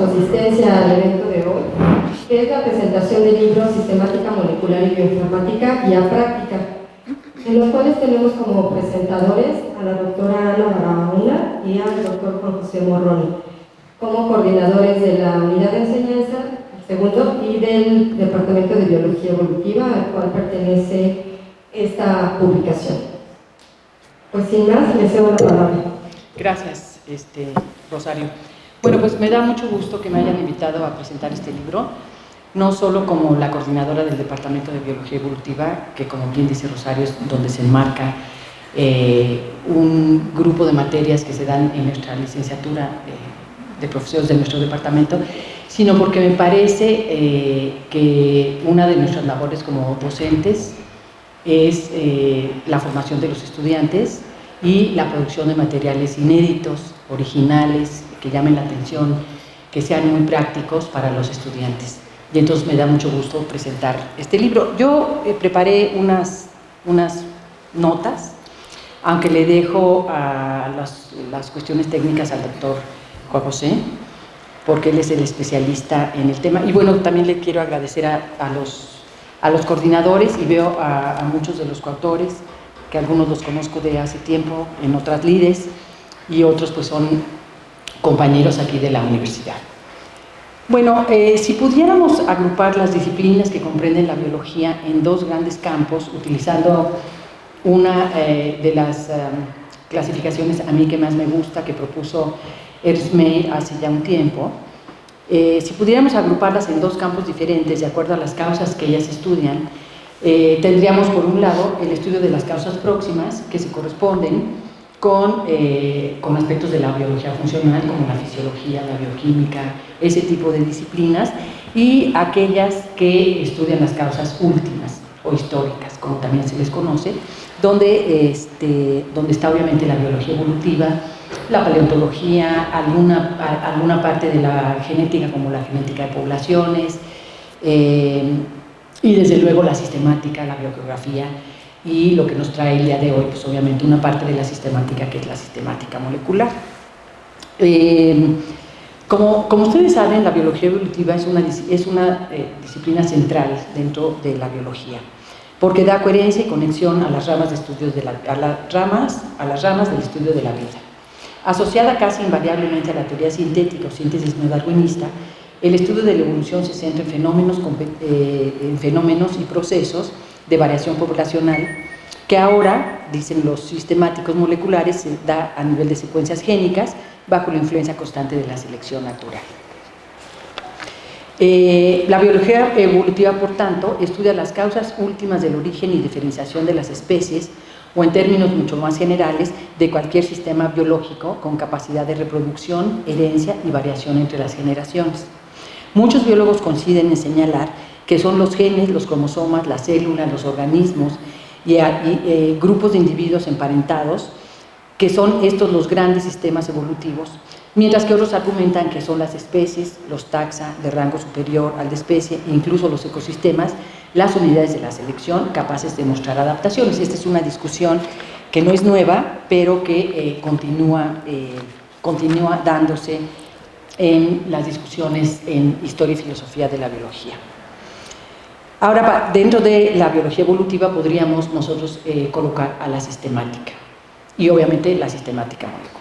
Asistencia al evento de hoy, que es la presentación del libro Sistemática Molecular y Bioinformática Guía Práctica, en los cuales tenemos como presentadores a la doctora Ana Barahona y al doctor Juan José Morroni, como coordinadores de la unidad de enseñanza, segundo, y del Departamento de Biología Evolutiva, al cual pertenece esta publicación. Pues sin más, le cedo la palabra. Gracias, Rosario. Bueno, pues me da mucho gusto que me hayan invitado a presentar este libro, no solo como la coordinadora del Departamento de Biología Evolutiva, que como bien dice Rosario es donde se enmarca un grupo de materias que se dan en nuestra licenciatura de profesores de nuestro departamento, sino porque me parece que una de nuestras labores como docentes es la formación de los estudiantes y la producción de materiales inéditos, originales, que llamen la atención, que sean muy prácticos para los estudiantes. Y entonces me da mucho gusto presentar este libro. Yo preparé unas notas, aunque le dejo a las cuestiones técnicas al doctor Juan José, porque él es el especialista en el tema. Y bueno, también le quiero agradecer a los coordinadores, y veo a muchos de los coautores, que algunos los conozco de hace tiempo en otras lides, y otros pues son compañeros aquí de la universidad. Bueno, si pudiéramos agrupar las disciplinas que comprenden la biología en dos grandes campos, utilizando una de las clasificaciones a mí que más me gusta, que propuso Ernst Mayr hace ya un tiempo, si pudiéramos agruparlas en dos campos diferentes, de acuerdo a las causas que ellas estudian, tendríamos por un lado el estudio de las causas próximas, que se corresponden con aspectos de la biología funcional, como la fisiología, la bioquímica, ese tipo de disciplinas, y aquellas que estudian las causas últimas o históricas, como también se les conoce, donde está obviamente la biología evolutiva, la paleontología, alguna parte de la genética, como la genética de poblaciones, y desde luego la sistemática, la biogeografía, y lo que nos trae el día de hoy, pues obviamente una parte de la sistemática, que es la sistemática molecular. Como ustedes saben, la biología evolutiva es una disciplina central dentro de la biología, porque da coherencia y conexión a las ramas de estudios a las ramas del estudio de la vida. Asociada casi invariablemente a la teoría sintética o síntesis neodarwinista, el estudio de la evolución se centra en fenómenos y procesos de variación poblacional, que ahora, dicen los sistemáticos moleculares, se da a nivel de secuencias génicas bajo la influencia constante de la selección natural. La biología evolutiva, por tanto, estudia las causas últimas del origen y diferenciación de las especies, o en términos mucho más generales, de cualquier sistema biológico con capacidad de reproducción, herencia y variación entre las generaciones. Muchos biólogos coinciden en señalar que son los genes, los cromosomas, las células, los organismos y grupos de individuos emparentados, que son estos los grandes sistemas evolutivos, mientras que otros argumentan que son las especies, los taxa de rango superior al de especie, e incluso los ecosistemas, las unidades de la selección capaces de mostrar adaptaciones. Esta es una discusión que no es nueva, pero que continúa dándose en las discusiones en historia y filosofía de la biología. Ahora, dentro de la biología evolutiva podríamos nosotros colocar a la sistemática, y obviamente la sistemática molecular.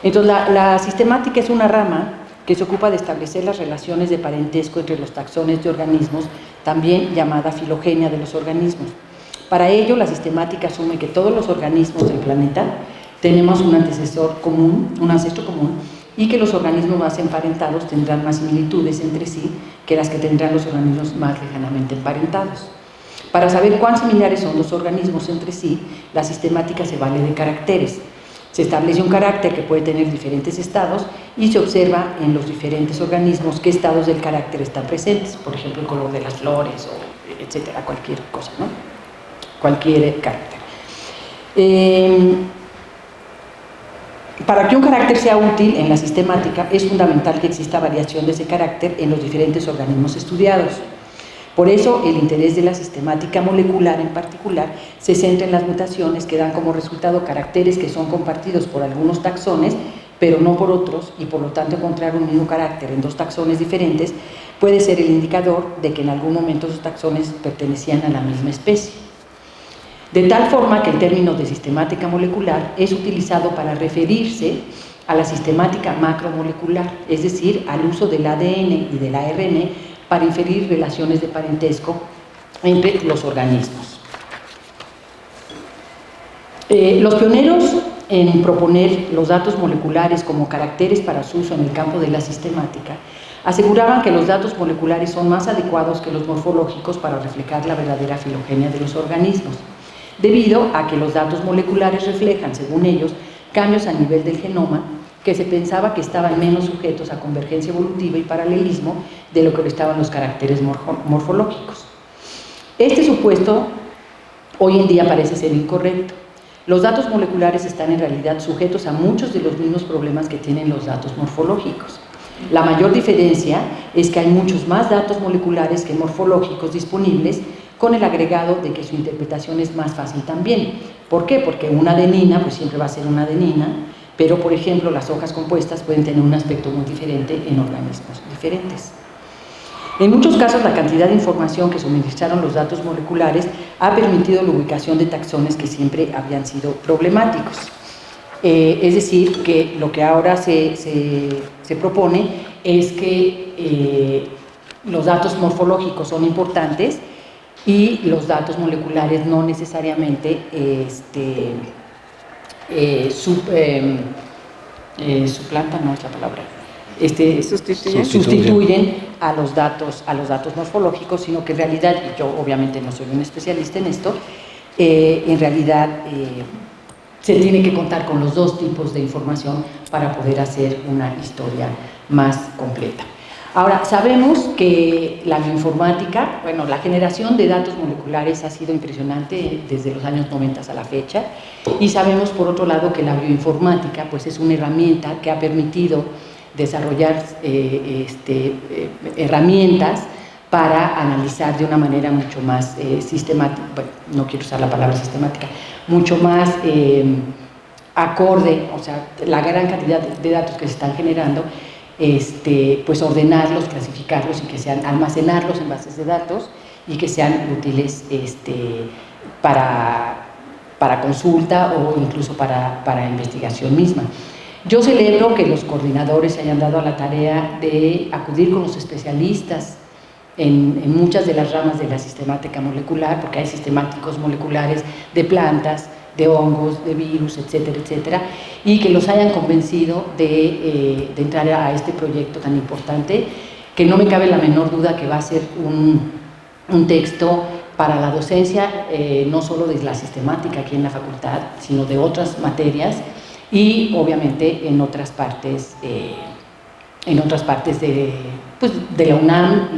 Entonces, la sistemática es una rama que se ocupa de establecer las relaciones de parentesco entre los taxones de organismos, también llamada filogenia de los organismos. Para ello, la sistemática asume que todos los organismos del planeta tenemos un ancestro común, y que los organismos más emparentados tendrán más similitudes entre sí que las que tendrán los organismos más lejanamente emparentados. Para saber cuán similares son los organismos entre sí, la sistemática se vale de caracteres. Se establece un carácter que puede tener diferentes estados y se observa en los diferentes organismos qué estados del carácter están presentes, por ejemplo, el color de las flores, o etcétera, cualquier cosa, ¿no? Cualquier carácter. Para que un carácter sea útil en la sistemática, es fundamental que exista variación de ese carácter en los diferentes organismos estudiados. Por eso, el interés de la sistemática molecular en particular se centra en las mutaciones que dan como resultado caracteres que son compartidos por algunos taxones, pero no por otros, y por lo tanto encontrar un mismo carácter en dos taxones diferentes, puede ser el indicador de que en algún momento esos taxones pertenecían a la misma especie. De tal forma que el término de sistemática molecular es utilizado para referirse a la sistemática macromolecular, es decir, al uso del ADN y del ARN para inferir relaciones de parentesco entre los organismos. Los pioneros en proponer los datos moleculares como caracteres para su uso en el campo de la sistemática aseguraban que los datos moleculares son más adecuados que los morfológicos para reflejar la verdadera filogenia de los organismos, debido a que los datos moleculares reflejan, según ellos, cambios a nivel del genoma que se pensaba que estaban menos sujetos a convergencia evolutiva y paralelismo de lo que lo estaban los caracteres morfológicos. Este supuesto hoy en día parece ser incorrecto. Los datos moleculares están en realidad sujetos a muchos de los mismos problemas que tienen los datos morfológicos. La mayor diferencia es que hay muchos más datos moleculares que morfológicos disponibles, con el agregado de que su interpretación es más fácil también. ¿Por qué? Porque una adenina pues siempre va a ser una adenina, pero por ejemplo las hojas compuestas pueden tener un aspecto muy diferente en organismos diferentes. En muchos casos la cantidad de información que suministraron los datos moleculares ha permitido la ubicación de taxones que siempre habían sido problemáticos. Es decir, que lo que ahora se propone es que los datos morfológicos son importantes y los datos moleculares no necesariamente suplantan, no es la palabra, sustituyen a los datos morfológicos, sino que en realidad, y yo obviamente no soy un especialista en esto, en realidad se tiene que contar con los dos tipos de información para poder hacer una historia más completa. Ahora, sabemos que la bioinformática, bueno, la generación de datos moleculares ha sido impresionante desde los años 90 a la fecha, y sabemos por otro lado que la bioinformática pues es una herramienta que ha permitido desarrollar herramientas para analizar de una manera mucho más sistemática, bueno, no quiero usar la palabra sistemática, mucho más acorde, o sea, la gran cantidad de datos que se están generando, pues ordenarlos, clasificarlos y que sean, almacenarlos en bases de datos y que sean útiles para consulta o incluso para investigación misma. Yo celebro que los coordinadores se hayan dado a la tarea de acudir con los especialistas en muchas de las ramas de la sistemática molecular, porque hay sistemáticos moleculares de plantas, de hongos, de virus, etcétera, etcétera, y que los hayan convencido de entrar a este proyecto tan importante, que no me cabe la menor duda que va a ser un texto para la docencia, no solo de la sistemática aquí en la facultad, sino de otras materias y obviamente en otras partes de la UNAM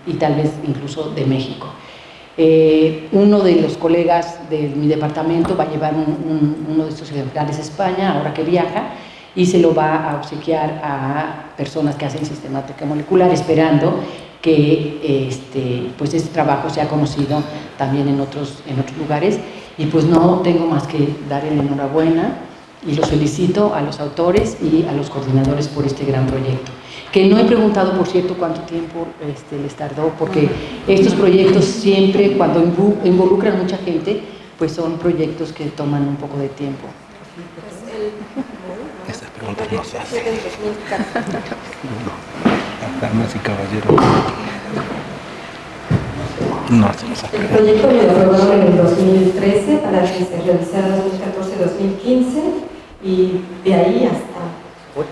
y tal vez incluso de México. Uno de los colegas de mi departamento va a llevar uno de estos ejemplares a España, ahora que viaja, y se lo va a obsequiar a personas que hacen sistemática molecular, esperando que pues este trabajo sea conocido también en otros lugares. Y pues no tengo más que darle la enhorabuena y los felicito a los autores y a los coordinadores por este gran proyecto. Que no he preguntado, por cierto, cuánto tiempo les tardó, porque estos proyectos siempre, cuando involucran mucha gente, pues son proyectos que toman un poco de tiempo. Estas preguntas no se hacen. Damas y caballeros, no hacen esas preguntas. El proyecto lo elaboraron en el 2013 para que se realizara 2014-2015 y de ahí hasta hoy.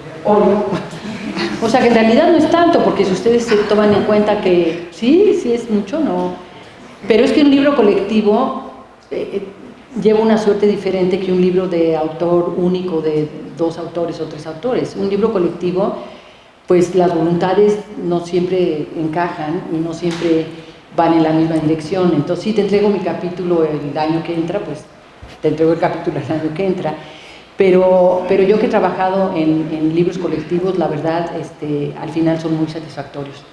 O sea que en realidad no es tanto, porque si ustedes se toman en cuenta que sí es mucho, no. Pero es que un libro colectivo lleva una suerte diferente que un libro de autor único de 2 autores o 3 autores. Un libro colectivo, pues las voluntades no siempre encajan y no siempre van en la misma dirección. Entonces, si te entrego mi capítulo el año que entra, pues te entrego el capítulo el año que entra. Pero yo que he trabajado en libros colectivos, la verdad, al final son muy satisfactorios.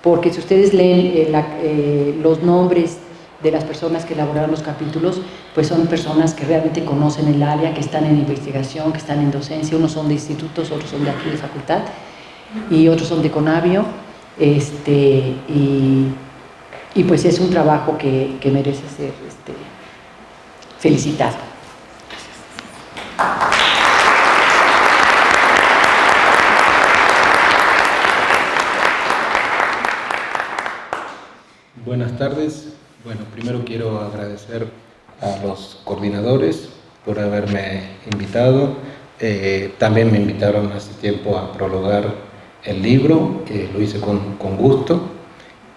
Porque si ustedes leen los nombres de las personas que elaboraron los capítulos, pues son personas que realmente conocen el área, que están en investigación, que están en docencia. Unos son de institutos, otros son de aquí de facultad y otros son de Conavio. Y pues es un trabajo que merece ser felicitado. Buenas tardes. Bueno, primero quiero agradecer a los coordinadores por haberme invitado. También me invitaron hace tiempo a prologar el libro, lo hice con gusto.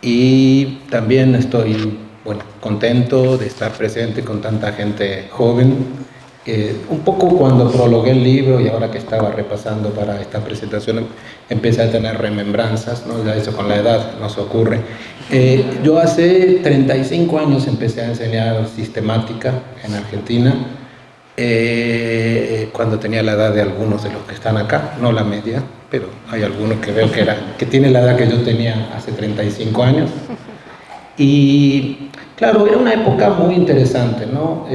Y también estoy, bueno, contento de estar presente con tanta gente joven. Un poco cuando prologué el libro y ahora que estaba repasando para esta presentación, empecé a tener remembranzas, ¿no? Ya eso con la edad nos ocurre. Yo hace 35 años empecé a enseñar sistemática en Argentina, cuando tenía la edad de algunos de los que están acá, no la media, pero hay algunos que veo que tiene la edad que yo tenía hace 35 años. Y claro, era una época muy interesante, ¿no?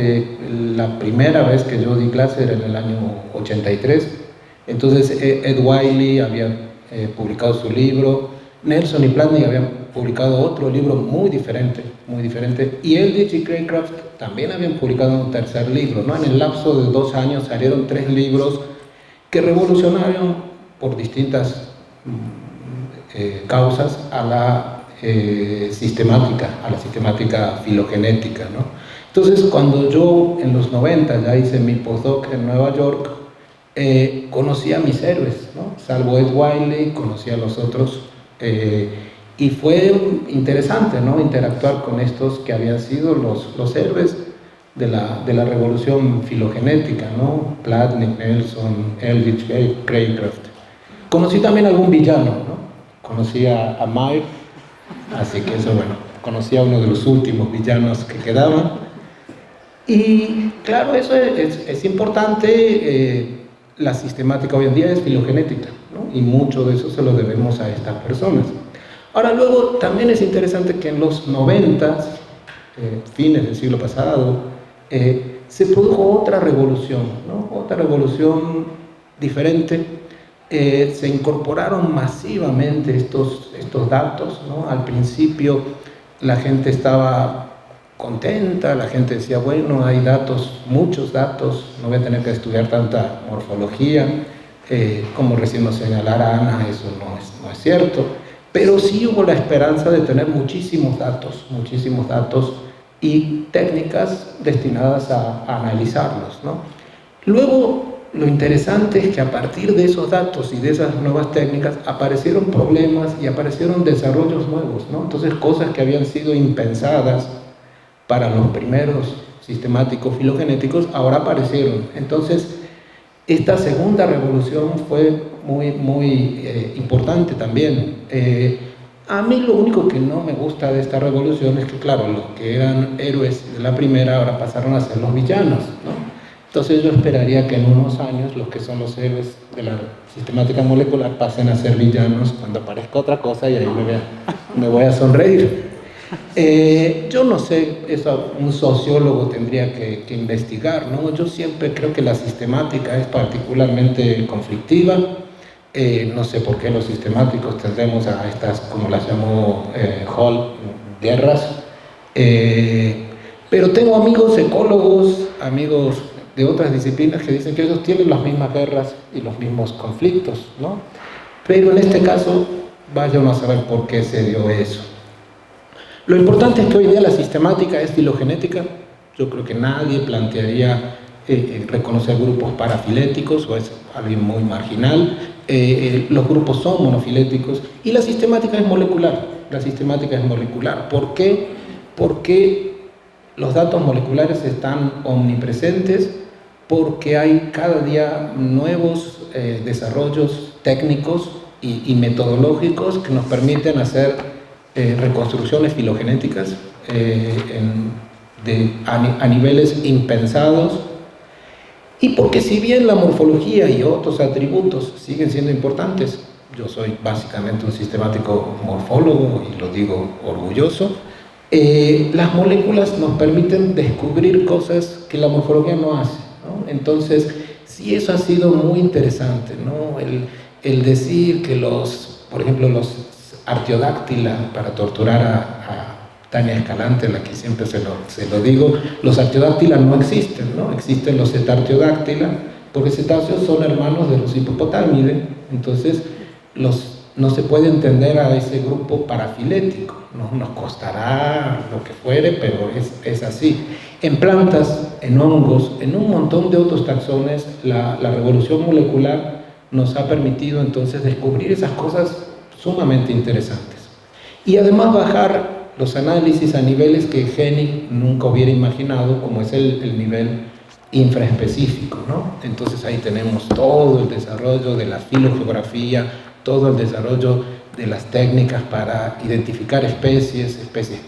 La primera vez que yo di clase era en el año 83, entonces Ed Wiley había publicado su libro, Nelson y Platney habían publicado otro libro muy diferente, y Eldridge y Craycraft también habían publicado un tercer libro, ¿no? En el lapso de 2 años salieron 3 libros que revolucionaron por distintas causas a la sistemática filogenética, ¿no? Entonces, cuando yo en los 90 ya hice mi postdoc en Nueva York, conocí a mis héroes, ¿no? Salvo Ed Wiley, conocí a los otros, y fue interesante, ¿no? Interactuar con estos que habían sido los héroes de la revolución filogenética, ¿no? Platney, Nelson, Eldridge, Craycraft. Conocí también a algún villano, ¿no? Conocí a Meyer. Así que eso, bueno, conocí a uno de los últimos villanos que quedaban. Y claro, eso es importante. La sistemática hoy en día es filogenética, ¿no? Y mucho de eso se lo debemos a estas personas. Ahora, luego, también es interesante que en los 90, fines del siglo pasado, se produjo otra revolución, ¿no? Otra revolución diferente. Se incorporaron masivamente estos datos, ¿no? Al principio la gente estaba contenta, la gente decía, bueno, hay datos, muchos datos, no voy a tener que estudiar tanta morfología, como recién nos señalara Ana, eso no es cierto, pero sí hubo la esperanza de tener muchísimos datos y técnicas destinadas a analizarlos, ¿no? Luego, lo interesante es que a partir de esos datos y de esas nuevas técnicas aparecieron problemas y aparecieron desarrollos nuevos, ¿no? Entonces, cosas que habían sido impensadas para los primeros sistemáticos filogenéticos ahora aparecieron. Entonces, esta segunda revolución fue muy importante también. A mí lo único que no me gusta de esta revolución es que, claro, los que eran héroes de la primera ahora pasaron a ser los villanos, ¿no? Entonces yo esperaría que en unos años los que son los héroes de la sistemática molecular pasen a ser villanos cuando aparezca otra cosa y ahí me voy a sonreír. Yo no sé, eso un sociólogo tendría que investigar, ¿no? Yo siempre creo que la sistemática es particularmente conflictiva. No sé por qué los sistemáticos tendemos a estas, como las llamó Hall, guerras. Pero tengo amigos ecólogos, amigos de otras disciplinas que dicen que ellos tienen las mismas guerras y los mismos conflictos, ¿no? Pero en este caso, vaya uno a saber por qué se dio eso. Lo importante es que hoy día la sistemática es filogenética. Yo creo que nadie plantearía reconocer grupos parafiléticos, o es alguien muy marginal. Los grupos son monofiléticos y la sistemática es molecular. ¿Por qué? Porque los datos moleculares están omnipresentes, porque hay cada día nuevos desarrollos técnicos y metodológicos que nos permiten hacer reconstrucciones filogenéticas a niveles impensados, y porque si bien la morfología y otros atributos siguen siendo importantes, yo soy básicamente un sistemático morfólogo y lo digo orgulloso, Las moléculas nos permiten descubrir cosas que la morfología no hace, ¿no? Entonces, sí, eso ha sido muy interesante, ¿no? El decir que por ejemplo, los Artiodáctila, para torturar a Tania Escalante, a la que siempre se lo digo, los Artiodáctila no existen, ¿no? Existen los Cetartiodáctila, porque cetáceos son hermanos de los Hippopotámidae, entonces no se puede entender a ese grupo parafilético, ¿no? Nos costará lo que fuere, pero es así. En plantas, en hongos, en un montón de otros taxones, la revolución molecular nos ha permitido entonces descubrir esas cosas sumamente interesantes. Y además bajar los análisis a niveles que Hennig nunca hubiera imaginado, como es el nivel infraespecífico, ¿no? Entonces ahí tenemos todo el desarrollo de la filogeografía, todo el desarrollo de las técnicas para identificar especies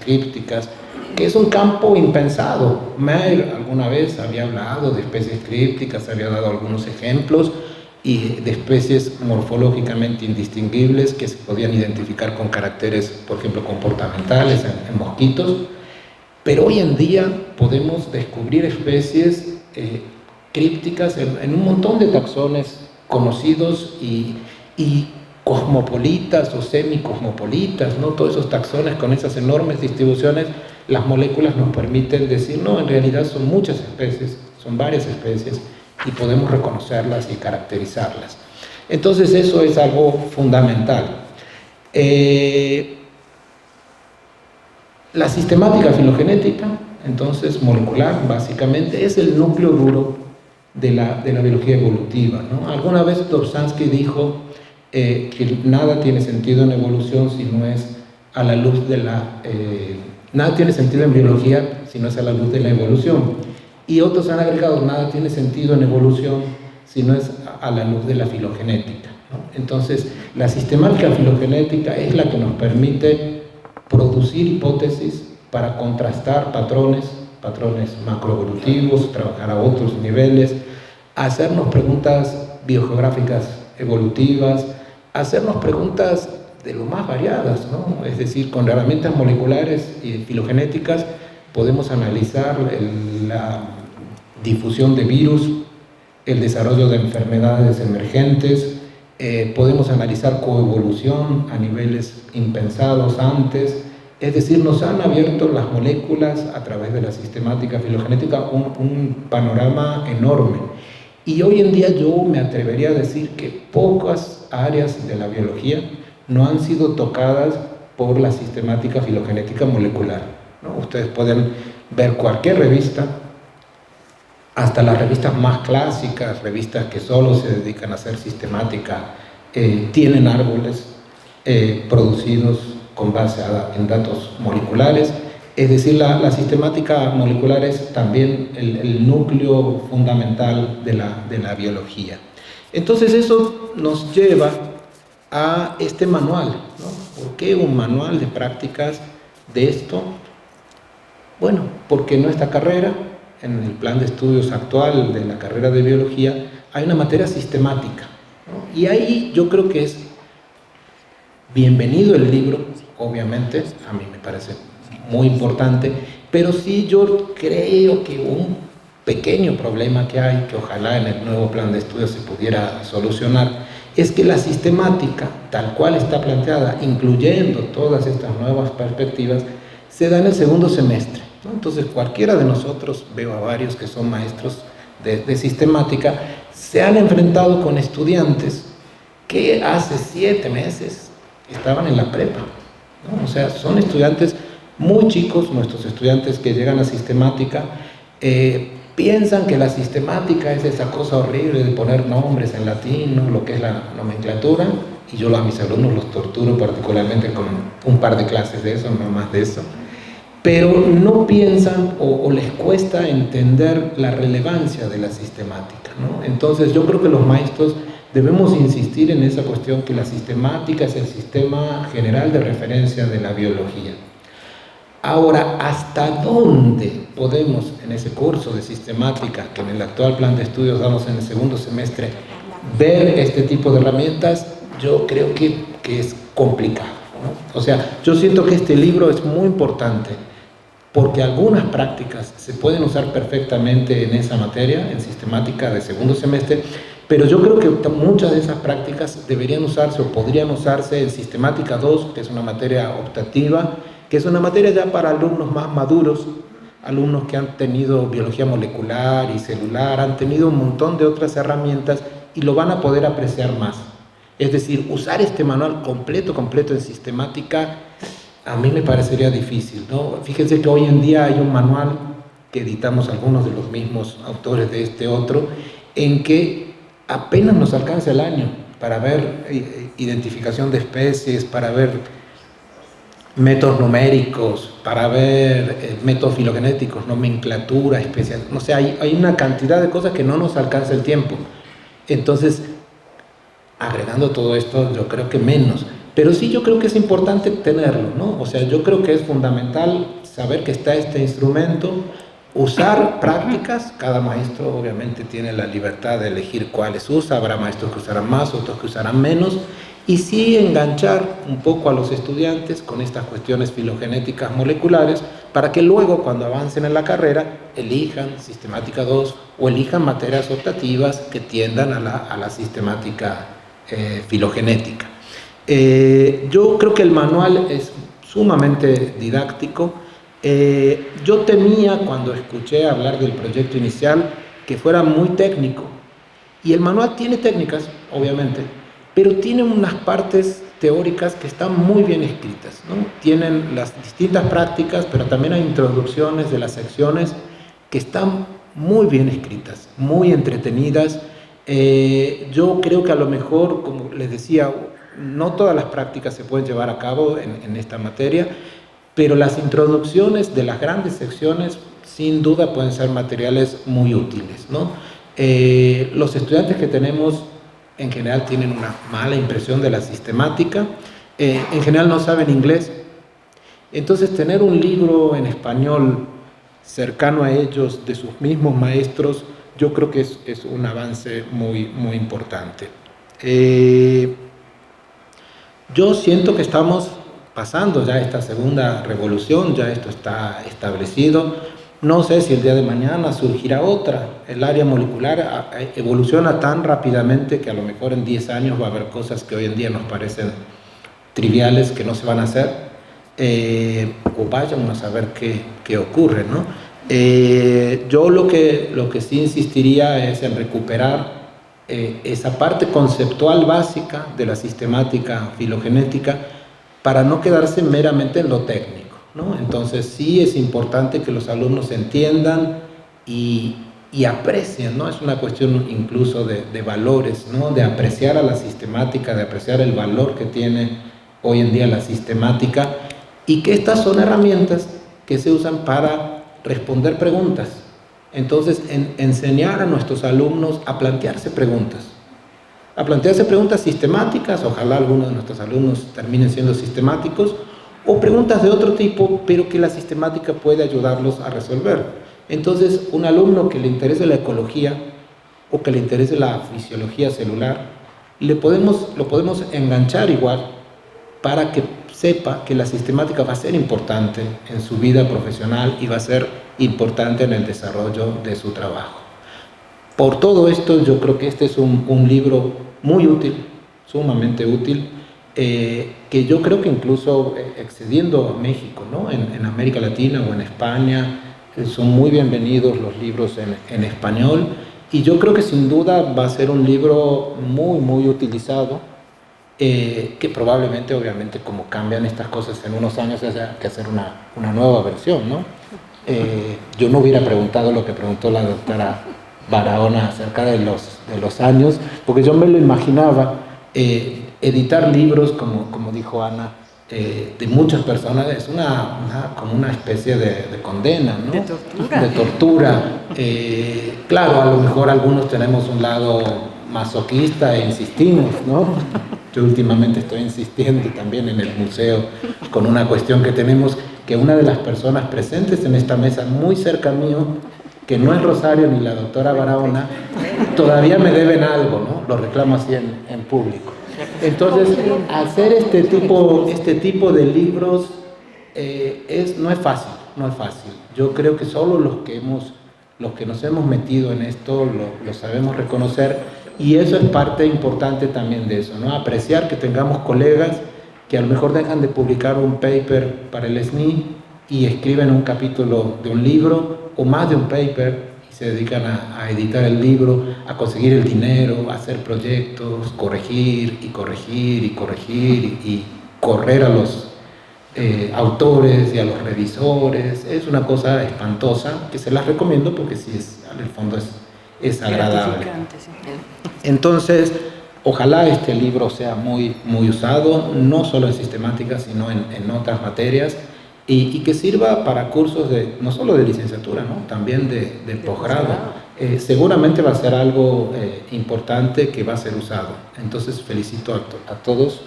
crípticas, que es un campo impensado. Mayr alguna vez había hablado de especies crípticas, había dado algunos ejemplos, y de especies morfológicamente indistinguibles que se podían identificar con caracteres, por ejemplo, comportamentales en mosquitos, pero hoy en día podemos descubrir especies crípticas en un montón de taxones conocidos y cosmopolitas o semicosmopolitas, ¿no? Todos esos taxones con esas enormes distribuciones, las moléculas nos permiten decir, no, en realidad son muchas especies, son varias especies, y podemos reconocerlas y caracterizarlas. Entonces eso es algo fundamental. La sistemática filogenética, entonces molecular, básicamente, es el núcleo duro de la biología evolutiva, ¿no? Alguna vez Dobzhansky dijo que nada tiene sentido en evolución si no es a la luz de nada tiene sentido en biología si no es a la luz de la evolución. Y otros han agregado, nada tiene sentido en evolución si no es a la luz de la filogenética, ¿no? Entonces, la sistemática filogenética es la que nos permite producir hipótesis para contrastar patrones macroevolutivos, trabajar a otros niveles, hacernos preguntas biogeográficas evolutivas, hacernos preguntas de lo más variadas, ¿no? Es decir, con herramientas moleculares y filogenéticas podemos analizar la difusión de virus, el desarrollo de enfermedades emergentes, podemos analizar coevolución a niveles impensados antes. Es decir, nos han abierto las moléculas a través de la sistemática filogenética un panorama enorme. Y hoy en día yo me atrevería a decir que pocas áreas de la biología no han sido tocadas por la sistemática filogenética molecular, ¿no? Ustedes pueden ver cualquier revista, hasta las revistas más clásicas, revistas que solo se dedican a hacer sistemática, tienen árboles producidos con base en datos moleculares. Es decir, la sistemática molecular es también el núcleo fundamental de la biología. Entonces eso nos lleva a este manual, ¿no? ¿Por qué un manual de prácticas de esto? Bueno, porque en nuestra carrera, en el plan de estudios actual de la carrera de biología, hay una materia sistemática, ¿no? Y ahí yo creo que es bienvenido el libro, obviamente, a mí me parece muy importante, pero sí yo creo que un pequeño problema que hay, que ojalá en el nuevo plan de estudios se pudiera solucionar, es que la sistemática, tal cual está planteada, incluyendo todas estas nuevas perspectivas, se da en el segundo semestre, ¿no? Entonces cualquiera de nosotros, veo a varios que son maestros de sistemática, se han enfrentado con estudiantes que hace 7 meses estaban en la prepa, ¿no? O sea, son estudiantes muy chicos, nuestros estudiantes que llegan a sistemática, piensan que la sistemática es esa cosa horrible de poner nombres en latín, ¿no? Lo que es la nomenclatura, y yo a mis alumnos los torturo particularmente con un par de clases de eso, no más de eso, pero no piensan o les cuesta entender la relevancia de la sistemática, ¿no? Entonces yo creo que los maestros debemos insistir en esa cuestión, que la sistemática es el sistema general de referencia de la biología. Ahora, ¿hasta dónde podemos en ese curso de sistemática que en el actual plan de estudios damos en el segundo semestre ver este tipo de herramientas? Yo creo que es complicado, ¿no? O sea, yo siento que este libro es muy importante porque algunas prácticas se pueden usar perfectamente en esa materia, en sistemática de segundo semestre, pero yo creo que muchas de esas prácticas deberían usarse o podrían usarse en sistemática 2, que es una materia optativa, que es una materia ya para alumnos más maduros, alumnos que han tenido biología molecular y celular, han tenido un montón de otras herramientas y lo van a poder apreciar más. Es decir, usar este manual completo en sistemática, a mí me parecería difícil, ¿no? Fíjense que hoy en día hay un manual que editamos algunos de los mismos autores de este otro, en que apenas nos alcanza el año para ver identificación de especies, para ver métodos numéricos, para ver métodos filogenéticos, nomenclatura especial, no sé, hay una cantidad de cosas que no nos alcanza el tiempo. Entonces, agregando todo esto, yo creo que menos, pero sí yo creo que es importante tenerlo, ¿no? O sea, yo creo que es fundamental saber que está este instrumento, usar prácticas, cada maestro obviamente tiene la libertad de elegir cuáles usa, habrá maestros que usarán más, otros que usarán menos, y sí enganchar un poco a los estudiantes con estas cuestiones filogenéticas moleculares para que luego cuando avancen en la carrera elijan sistemática 2 o elijan materias optativas que tiendan a la sistemática filogenética. Yo creo que el manual es sumamente didáctico. Yo temía cuando escuché hablar del proyecto inicial que fuera muy técnico, y el manual tiene técnicas, obviamente, pero tiene unas partes teóricas que están muy bien escritas, ¿no? Tienen las distintas prácticas, pero también hay introducciones de las secciones que están muy bien escritas, muy entretenidas. Yo creo que a lo mejor, como les decía, no todas las prácticas se pueden llevar a cabo en esta materia, pero las introducciones de las grandes secciones sin duda pueden ser materiales muy útiles, ¿no? Los estudiantes que tenemos en general tienen una mala impresión de la sistemática, en general no saben inglés, entonces tener un libro en español cercano a ellos, de sus mismos maestros, yo creo que es un avance muy, muy importante. Yo siento que estamos pasando ya esta segunda revolución, ya esto está establecido. No sé si el día de mañana surgirá otra. El área molecular evoluciona tan rápidamente que a lo mejor en 10 años va a haber cosas que hoy en día nos parecen triviales que no se van a hacer, o vayan a saber qué ocurre, ¿no? Yo lo que sí insistiría es en recuperar esa parte conceptual básica de la sistemática filogenética para no quedarse meramente en lo técnico, ¿no? Entonces sí es importante que los alumnos entiendan y aprecien, ¿no? Es una cuestión incluso de valores, ¿no? De apreciar a la sistemática, de apreciar el valor que tiene hoy en día la sistemática, y que estas son herramientas que se usan para responder preguntas. Entonces, enseñar a nuestros alumnos a plantearse preguntas sistemáticas, ojalá algunos de nuestros alumnos terminen siendo sistemáticos, o preguntas de otro tipo, pero que la sistemática puede ayudarlos a resolver. Entonces, un alumno que le interese la ecología o que le interese la fisiología celular, lo podemos enganchar igual para que sepa que la sistemática va a ser importante en su vida profesional y va a ser importante en el desarrollo de su trabajo. Por todo esto, yo creo que este es un libro muy útil, sumamente útil, que yo creo que incluso excediendo a México, ¿no? En América Latina o en España, son muy bienvenidos los libros en español, y yo creo que sin duda va a ser un libro muy, muy utilizado, que probablemente, obviamente, como cambian estas cosas en unos años, haya que hacer una nueva versión, ¿no? Yo no hubiera preguntado lo que preguntó la doctora Barahona acerca de los años, porque yo me lo imaginaba, editar libros, como dijo Ana, de muchas personas, es como una especie de condena, ¿no? De tortura. Claro, a lo mejor algunos tenemos un lado masoquista e insistimos, ¿no? Yo últimamente estoy insistiendo también en el museo con una cuestión que tenemos, que una de las personas presentes en esta mesa, muy cerca mío, que no es Rosario ni la doctora Barahona, todavía me deben algo, ¿no? Lo reclamo así en público. Entonces, hacer este tipo de libros no es fácil. no es fácil. Yo creo que solo los que nos hemos metido en esto lo sabemos reconocer, y eso es parte importante también de eso, ¿no? Apreciar que tengamos colegas que a lo mejor dejan de publicar un paper para el SNI y escriben un capítulo de un libro o más de un paper y se dedican a editar el libro, a conseguir el dinero, a hacer proyectos, corregir y correr a los autores y a los revisores. Es una cosa espantosa que se las recomiendo porque sí, en el fondo es agradable. Sí. Entonces, ojalá este libro sea muy, muy usado, no solo en sistemática, sino en otras materias, y que sirva para cursos no solo de licenciatura, ¿no? También de posgrado. Seguramente va a ser algo importante que va a ser usado. Entonces, felicito a todos,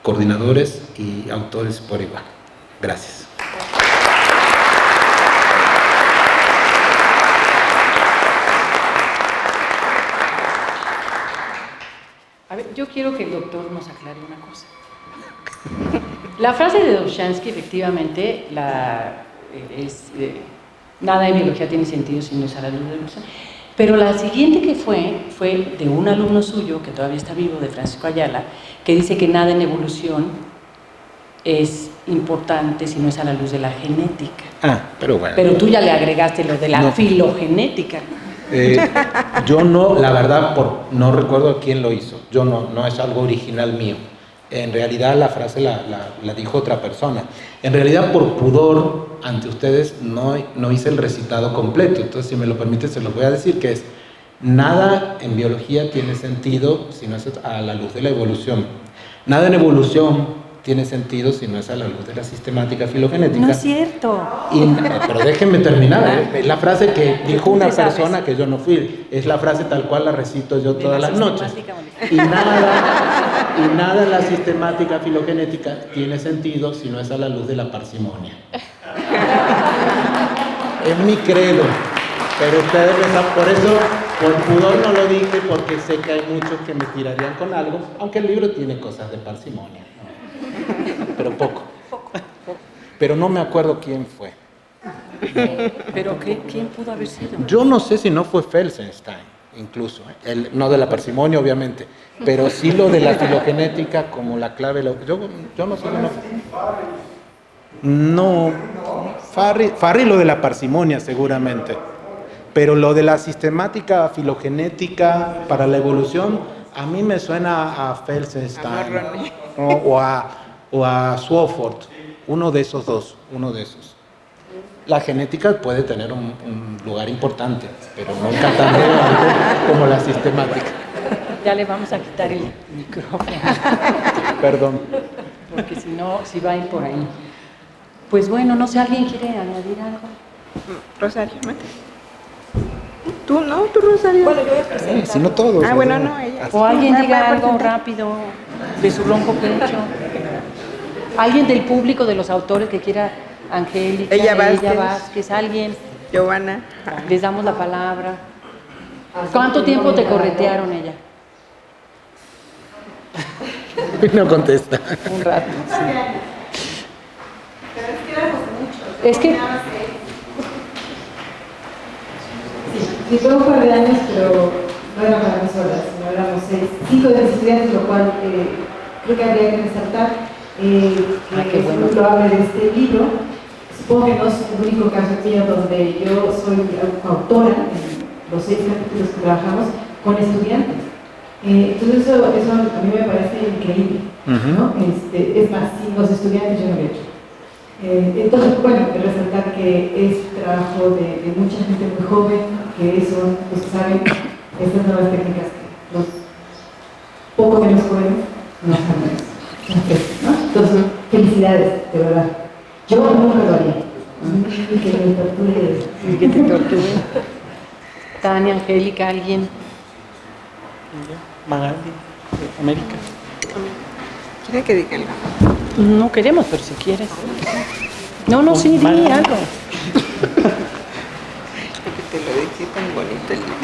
coordinadores y autores por igual. Gracias. A ver, yo quiero que el doctor nos aclare una cosa. La frase de Dobzhansky, efectivamente, nada en biología tiene sentido si no es a la luz de la evolución. Pero la siguiente que fue de un alumno suyo, que todavía está vivo, de Francisco Ayala, que dice que nada en evolución es importante si no es a la luz de la genética. Pero bueno. Pero tú ya le agregaste lo de la filogenética. Yo no, la verdad, no recuerdo quién lo hizo. Yo no es algo original mío. En realidad la frase la dijo otra persona. En realidad, por pudor ante ustedes, no hice el recitado completo. Entonces, si me lo permite, se los voy a decir, que es: nada en biología tiene sentido si no es a la luz de la evolución. Nada en evolución tiene sentido si no es a la luz de la sistemática filogenética. No es cierto. Pero déjenme terminar. Es la frase que dijo una persona que yo no fui. Es la frase tal cual la recito yo todas las noches. Y nada en la sistemática filogenética tiene sentido si no es a la luz de la parsimonia. Es mi credo. Pero ustedes me saben, por eso, por pudor no lo dije, porque sé que hay muchos que me tirarían con algo, aunque el libro tiene cosas de parsimonia, ¿no? Pero poco. Pero no me acuerdo quién fue. ¿Pero quién pudo haber sido? Yo no sé si no fue Felsenstein, incluso. No de la parsimonia, obviamente, pero sí lo de la filogenética como la clave. Yo no sé. No, Farri lo de la parsimonia seguramente. Pero lo de la sistemática filogenética para la evolución, a mí me suena a Felsenstein, ¿no? o a Swofford, uno de esos dos. La genética puede tener un lugar importante, pero nunca tan relevante como la sistemática. Ya le vamos a quitar el micrófono. Perdón. Porque si va a ir por ahí. Pues bueno, no sé, ¿alguien quiere añadir algo? Rosario, ¿no? ¿Tú no? ¿Tú, Rosario? Bueno, yo voy a presentar. Si no todos. Bueno, no, ella. O alguien diga Va a algo presentar. rápido de su ronco pecho. Alguien del público, de los autores que quiera, Angélica, Ella Vázquez, alguien. Giovanna. Les damos la palabra. ¿Cuánto tiempo te corretearon ella? No contesta. Un rato, sí. Pero es que éramos muchos. Es que Sí, fue un par de años, pero no éramos las horas, sino éramos 5 de mis estudiantes, lo cual creo que habría que resaltar que bueno. lo hable de este libro. Supongo que no es el único caso mío donde yo soy autora en los 6 capítulos que trabajamos con estudiantes. Entonces eso a mí me parece increíble, ¿no? Es más, sin los estudiantes yo no lo he hecho. Entonces, bueno, resaltar que es trabajo de mucha gente muy joven, que son los que saben estas nuevas técnicas que los poco menos jóvenes no saben, ¿no? Entonces, felicidades, de verdad. Yo nunca lo haría. Y que me torture. Y que te torture. Tania, Angélica, alguien. Magali, América. ¿Quiere que diga algo? No queremos, pero si quieres. No, sí, di algo. Porque te lo dije tan bonito el libro.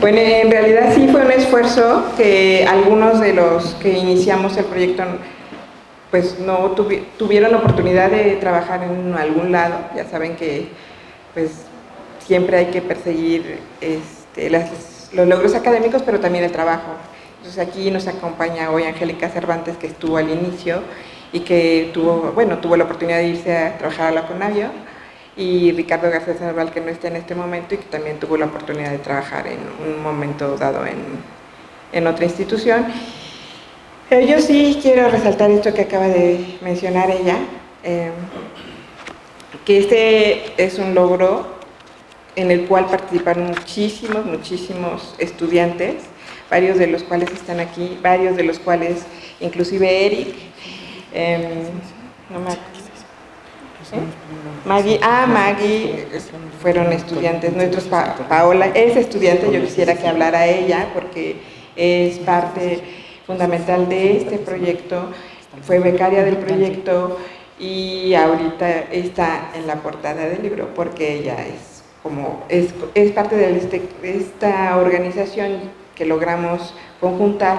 Bueno, en realidad sí fue un esfuerzo que algunos de los que iniciamos el proyecto pues no tuvieron oportunidad de trabajar en algún lado. Ya saben que pues siempre hay que perseguir los logros académicos, pero también el trabajo. Entonces aquí nos acompaña hoy Angélica Cervantes, que estuvo al inicio y que tuvo la oportunidad de irse a trabajar a la Conavio, y Ricardo García Sandoval, que no está en este momento y que también tuvo la oportunidad de trabajar en un momento dado en otra institución. Pero yo sí quiero resaltar esto que acaba de mencionar ella, que este es un logro en el cual participaron muchísimos estudiantes, varios de los cuales están aquí, varios de los cuales, inclusive Eric, Maggie, fueron estudiantes nuestros. Paola es estudiante, yo quisiera que hablara ella porque es parte fundamental de este proyecto, fue becaria del proyecto y ahorita está en la portada del libro porque ella es parte de esta organización que logramos conjuntar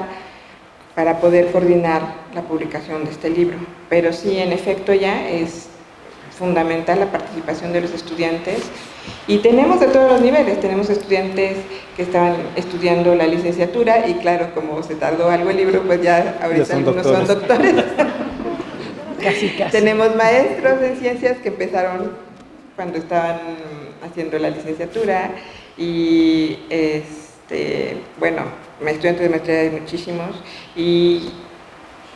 para poder coordinar la publicación de este libro. Pero sí, en efecto, ya es fundamental la participación de los estudiantes, y tenemos de todos los niveles. Tenemos estudiantes que estaban estudiando la licenciatura y claro, como se tardó algo el libro, pues ya ahorita algunos son doctores. Casi. Tenemos maestros en ciencias que empezaron cuando estaban haciendo la licenciatura y estudiantes de maestría hay muchísimos, y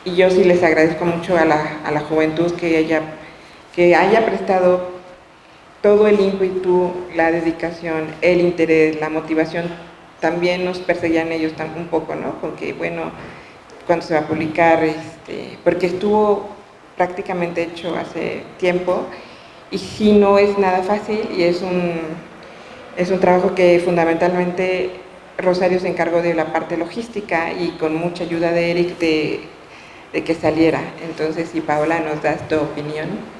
yo sí les agradezco mucho a la juventud que haya prestado todo el ímpetu, la dedicación, el interés, la motivación. También nos perseguían ellos un poco, ¿no? Con que, cuando se va a publicar, porque estuvo prácticamente hecho hace tiempo, y sí no es nada fácil, y es un trabajo que fundamentalmente Rosario se encargó de la parte logística y con mucha ayuda de Eric de que saliera. Entonces, si Paola nos das tu opinión.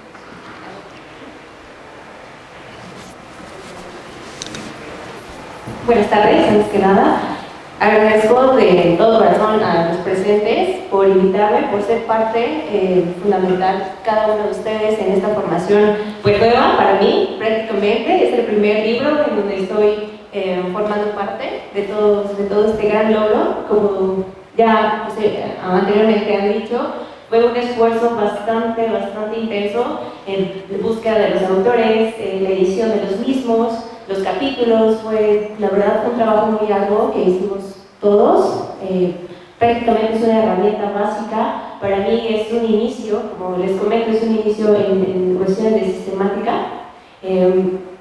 Buenas tardes, antes que nada, agradezco de todo corazón a los presentes por invitarme, por ser parte fundamental, cada uno de ustedes, en esta formación pues nueva para mí, prácticamente. Es el primer libro en donde estoy formando parte de todo este gran logro. Como ya anteriormente han dicho, fue un esfuerzo bastante intenso en búsqueda de los autores, la edición de los mismos, los capítulos. Fue, la verdad, un trabajo muy arduo que hicimos todos. Prácticamente es una herramienta básica. Para mí es un inicio, como les comento, es un inicio en cuestiones de sistemática,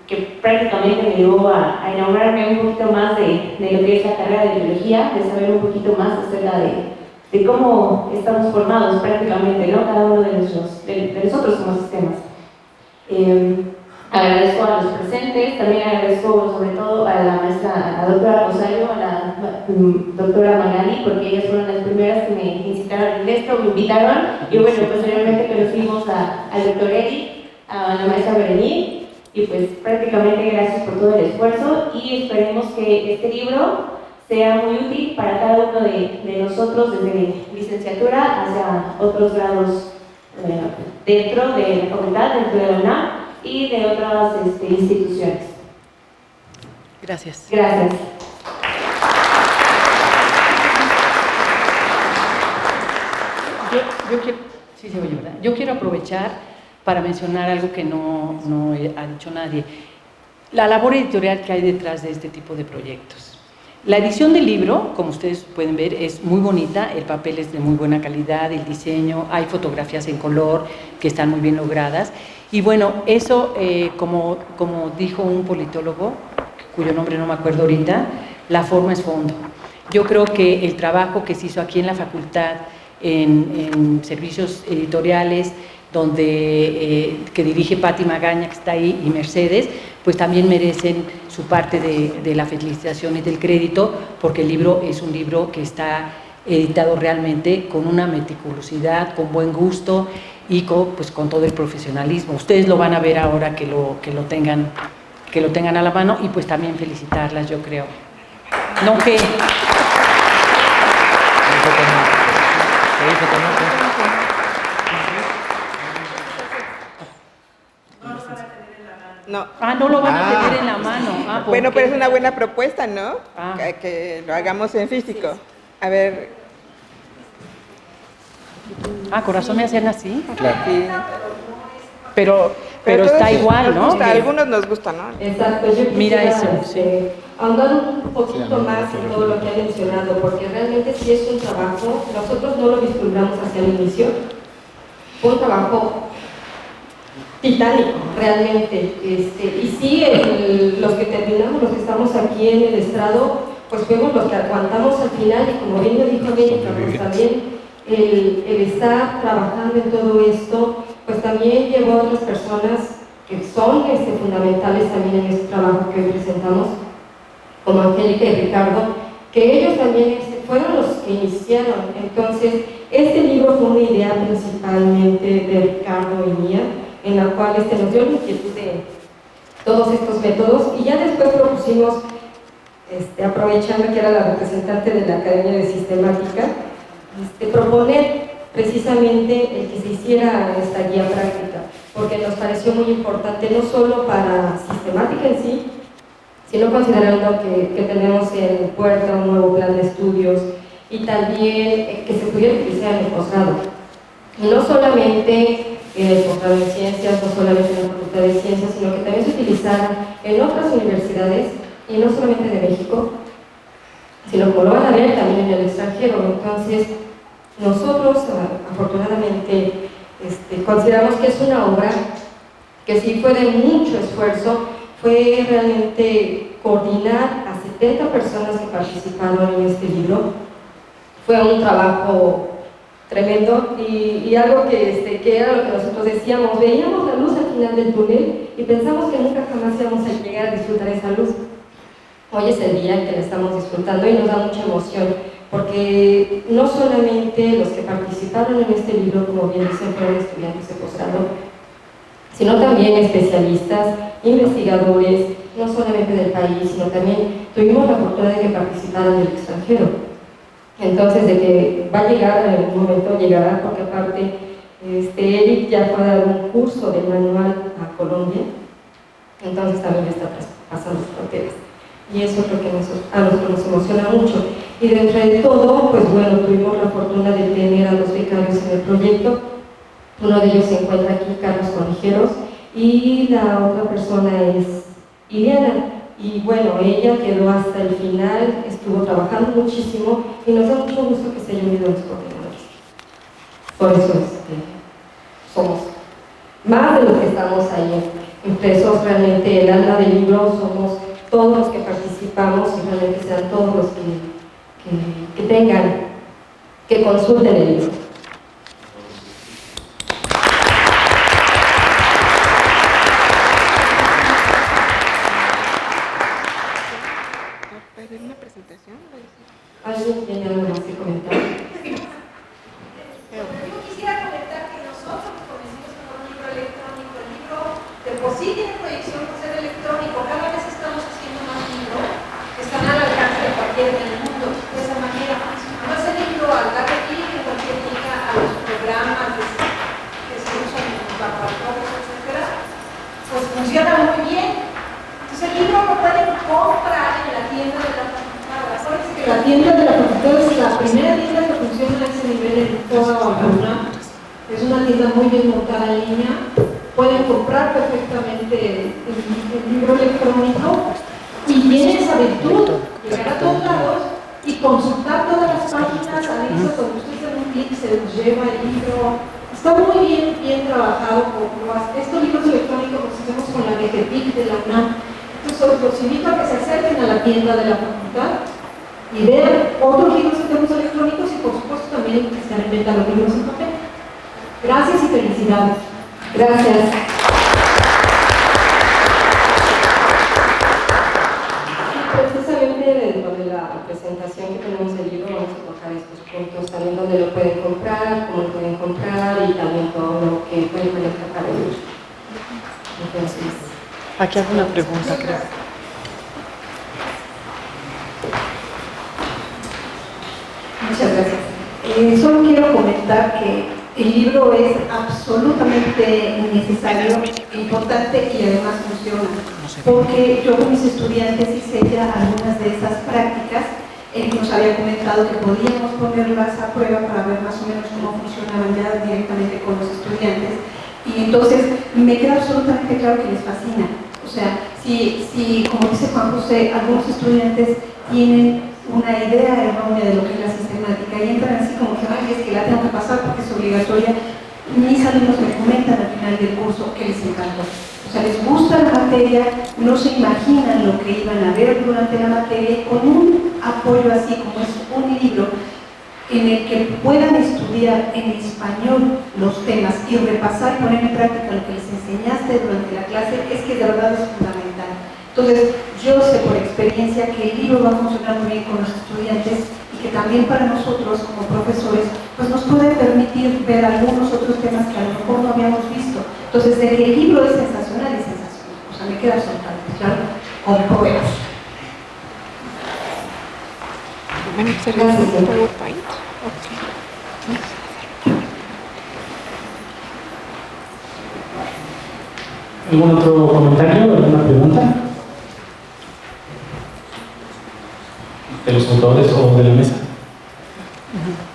que prácticamente me llevó a enamorarme un poquito más de lo que es la carrera de biología, de saber un poquito más acerca de cómo estamos formados prácticamente, ¿no? Cada uno de nosotros como sistemas. Agradezco a los presentes, también agradezco sobre todo a la maestra, a la doctora Rosario, a la doctora Magali, porque ellas fueron las primeras que me incitaron en esto, me invitaron, y posteriormente conocimos al doctor Eric, a la maestra Berenice, y pues prácticamente gracias por todo el esfuerzo, y esperemos que este libro sea muy útil para cada uno de nosotros, desde licenciatura hacia otros grados dentro de la facultad, dentro de la UNAM y de otras instituciones. Gracias. Gracias. Yo quiero aprovechar para mencionar algo que no ha dicho nadie. La labor editorial que hay detrás de este tipo de proyectos. La edición del libro, como ustedes pueden ver, es muy bonita, el papel es de muy buena calidad, el diseño, hay fotografías en color que están muy bien logradas. Y bueno, eso, como dijo un politólogo, cuyo nombre no me acuerdo ahorita, la forma es fondo. Yo creo que el trabajo que se hizo aquí en la facultad, en servicios editoriales, que dirige Patti Magaña, que está ahí, y Mercedes, pues también merecen su parte de la felicitación y del crédito, porque el libro es un libro que está editado realmente con una meticulosidad, con buen gusto y con todo el profesionalismo. Ustedes lo van a ver ahora que lo tengan a la mano, y pues también felicitarlas, yo creo. No que... No. Ah, no lo van a tener en la mano. Ah, ¿por Bueno, qué? pero es una buena propuesta, ¿no? Ah. Que lo hagamos en físico. A ver. Ah, corazón me hacen así. Claro. Sí. Pero todos está igual, nos ¿no? gusta, a algunos nos gusta, ¿no? Exacto, yo Mira quisiera eso, sí. ahondar un poquito más en todo lo que ha mencionado, porque realmente sí es un trabajo, nosotros no lo vislumbramos hacia el inicio, fue un trabajo titánico, realmente, y sí, los que terminamos, los que estamos aquí en el estrado, pues fuimos los que aguantamos al final, y como bien lo dijo América, pues también el estar trabajando en todo esto, pues también llevó a otras personas que son fundamentales también en este trabajo que hoy presentamos, como Angélica y Ricardo, que ellos también fueron los que iniciaron. Entonces, este libro fue una idea principalmente de Ricardo y mía, en la cual nos dio la inquietud de todos estos métodos, y ya después propusimos, aprovechando que era la representante de la Academia de Sistemática, proponer precisamente el que se hiciera esta guía práctica, porque nos pareció muy importante no solo para sistemática en sí, sino considerando que tenemos en puerta un nuevo plan de estudios y también que se pudiera utilizar en el posgrado. Y no solamente en el posgrado en ciencias, no solamente en la Facultad de Ciencias, sino que también se utilizara en otras universidades, y no solamente de México, sino como lo van a ver también en el extranjero. Entonces, nosotros afortunadamente consideramos que es una obra que sí fue de mucho esfuerzo, fue realmente coordinar a 70 personas que participaron en este libro. Fue un trabajo tremendo y algo que era lo que nosotros decíamos, veíamos la luz al final del túnel y pensamos que nunca jamás íbamos a llegar a disfrutar esa luz. Hoy es el día en que la estamos disfrutando y nos da mucha emoción, porque no solamente los que participaron en este libro, como bien dicen, fueron estudiantes de posgrado, sino también especialistas, investigadores, no solamente del país, sino también tuvimos la fortuna de que participaran del extranjero. Entonces, de que va a llegar, en algún momento llegará, porque aparte Eric ya fue a dar un curso de manual a Colombia, entonces también está pasando fronteras. Y eso es lo que a nosotros nos emociona mucho. Y dentro de todo, pues bueno, tuvimos la fortuna de tener a los becarios en el proyecto. Uno de ellos se encuentra aquí, Carlos Conejeros, y la otra persona es Ileana. Y bueno, ella quedó hasta el final, estuvo trabajando muchísimo y nos da mucho gusto que se haya unido a los coordinadores. Por eso somos más de los que estamos ahí impresos. Realmente el alma del libro somos todos los que participamos y realmente sean todos los que tengan, que consulten el libro. ¿Una presentación? ¿Alguien tiene algo más que comentar? Yo quisiera comentar que nosotros comenzamos con un libro electrónico. El libro de por sí tiene proyección por ser electrónico. Cada vez estamos haciendo más libros que están al alcance de cualquiera en el mundo. De esa manera, además el libro, al darle clic en cualquier línea a los programas que se usan en los laboratorios, etcétera, pues funciona muy bien. Entonces el libro lo pueden comprar en la tienda de la facultad. Acuérdense que la tienda de la facultad es la primera tienda que funciona a ese nivel en toda la UNAM. Es una tienda muy bien montada en línea. Pueden comprar perfectamente el libro electrónico y tiene esa virtud, llegar a todos lados y consultar todas las páginas. Anexo, cuando ustedes hacen un clic se los lleva el libro. Está muy bien trabajado. Estos libros electrónicos los hacemos con la DGTIC de la UNAM. Entonces los invito a que se acerquen a la tienda de la facultad y vean otros libros que tenemos electrónicos y por supuesto también están en venta los libros en papel. Gracias y felicidades. Gracias. Precisamente dentro de la presentación que tenemos del libro vamos a tocar estos puntos, también dónde lo pueden comprar, cómo lo pueden comprar y también todo lo que pueden conectar para ellos. Entonces, aquí hago una pregunta, creo. Muchas gracias. Solo quiero comentar que el libro es absolutamente necesario, importante y además funciona. Porque yo con mis estudiantes hice ya algunas de esas prácticas. Él nos había comentado que podíamos ponerlas a prueba para ver más o menos cómo funcionaban ya directamente con los estudiantes. Y entonces me queda absolutamente claro que les fascina. O sea, si como dice Juan José, algunos estudiantes tienen una idea errónea de lo que es la sistemática y entran así como que, ay, es que la tengo que pasar porque es obligatoria, mis alumnos me comentan al final del curso que les encantó. O sea, les gusta la materia, no se imaginan lo que iban a ver durante la materia, con un apoyo así como es un libro en el que puedan estudiar en español los temas y repasar y poner en práctica lo que les enseñaste durante la clase, es que de verdad es fundamental. Entonces, yo sé por experiencia que el libro va a funcionar muy bien con los estudiantes y que también para nosotros como profesores pues nos puede permitir ver algunos otros temas que a lo mejor no habíamos visto. Entonces, de que el libro es sensacional, es sensacional. O sea, me queda absolutamente claro con pruebas. ¿Algún otro comentario, alguna pregunta? ¿De los autores o de la mesa?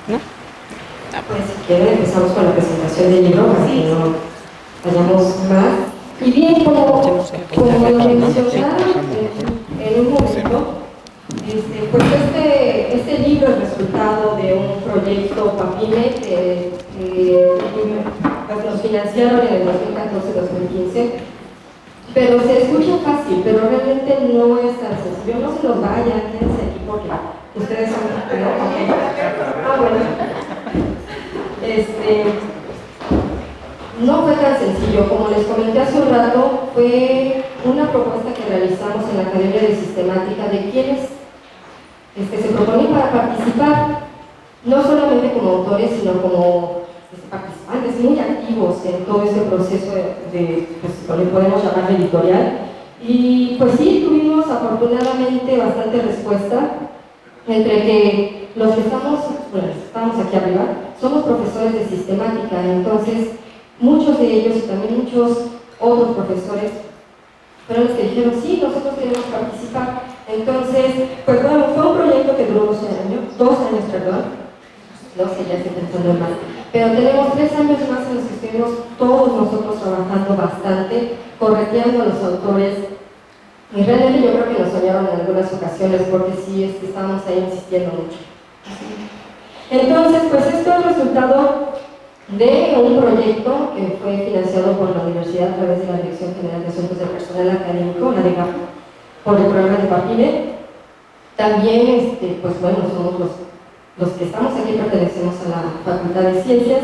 Pues si quieren empezamos con la presentación del libro para que no vayamos más. Y bien, como lo mencionaron en un momento, pues este libro es resultado de un proyecto PAPIME que pues nos financiaron en el 2014-2015. Pero se escucha fácil, pero realmente no es tan sencillo. No se nos vayan, quédense aquí porque ustedes son... bueno. No fue tan sencillo. Como les comenté hace un rato, fue una propuesta que realizamos en la Academia de Sistemática de quienes se proponían para participar, no solamente como autores, sino como participantes muy activos en todo este proceso de pues, lo que podemos llamar editorial. Y pues sí, tuvimos afortunadamente bastante respuesta, entre que los que estamos aquí arriba, somos profesores de sistemática, entonces muchos de ellos y también muchos otros profesores fueron los que dijeron, sí, nosotros queremos participar. Entonces, pues bueno, fue un proyecto que duró 2 años, no sé, ya estoy pensando en más. Pero tenemos 3 años más en los que estuvimos todos nosotros trabajando bastante, correteando a los autores. Y realmente yo creo que nos soñaron en algunas ocasiones porque sí, estábamos ahí insistiendo mucho. Entonces, pues esto es el resultado de un proyecto que fue financiado por la universidad a través de la Dirección General de Asuntos del Personal Académico, la DEGAP, por el programa de PAPIME. También, pues bueno, somos los que estamos aquí pertenecemos a la Facultad de Ciencias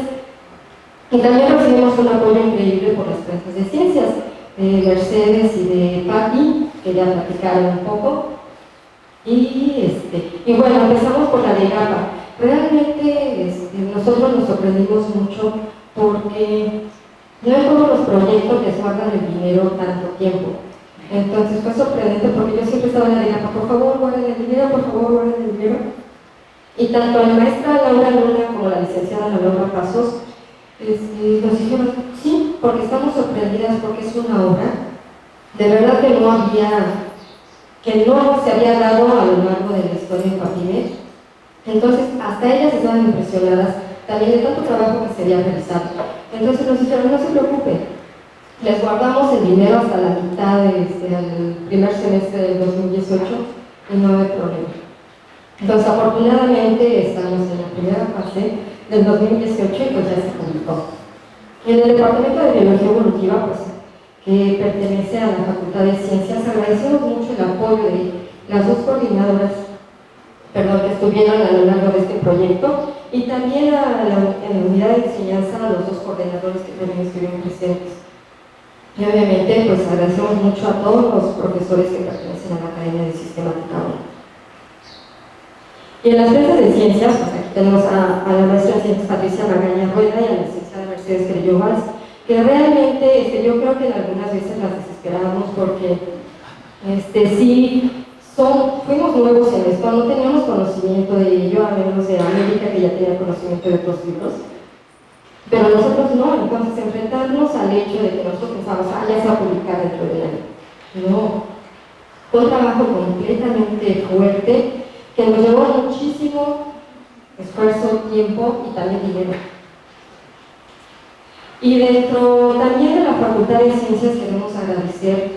y también recibimos un apoyo increíble por las clases de ciencias de Mercedes y de Paqui, que ya platicaron un poco. Y bueno, empezamos por la de GAPA. Realmente nosotros nos sorprendimos mucho porque no en todos los proyectos les guardan el dinero tanto tiempo. Entonces fue sorprendente porque yo siempre estaba en la de GAPA, por favor guarden el dinero, por favor guarden el dinero. Y tanto la maestra Laura Luna como la licenciada Laura Pasos nos dijeron, sí, porque estamos sorprendidas porque es una obra de verdad que no se había dado a lo largo de la historia de PAPIME. Entonces, hasta ellas estaban impresionadas también de tanto trabajo que se había realizado. Entonces nos dijeron, no se preocupen, les guardamos el dinero hasta la mitad del primer semestre del 2018 y no hay problema. Entonces, afortunadamente, estamos en la primera fase del 2018 y pues ya se publicó. En el Departamento de Biología Evolutiva, pues, que pertenece a la Facultad de Ciencias, agradecemos mucho el apoyo de las 2 coordinadoras que estuvieron a lo largo de este proyecto y también a la unidad de enseñanza, a los 2 coordinadores que también estuvieron presentes. Y obviamente, pues agradecemos mucho a todos los profesores que pertenecen a la Academia de Sistemática 1. Y en las clases de ciencias, pues aquí tenemos a la maestra de ciencias Patricia Magaña Rueda y a la licenciada Mercedes Crello Valls, que realmente yo creo que en algunas veces las desesperábamos porque fuimos nuevos en esto, no teníamos conocimiento de ello, a menos de América que ya tenía conocimiento de otros libros. Pero nosotros no, entonces enfrentarnos al hecho de que nosotros pensamos, ya se va a publicar dentro de un año. No, fue un trabajo completamente fuerte que nos llevó muchísimo esfuerzo, tiempo y también dinero. Y dentro también de la Facultad de Ciencias queremos agradecer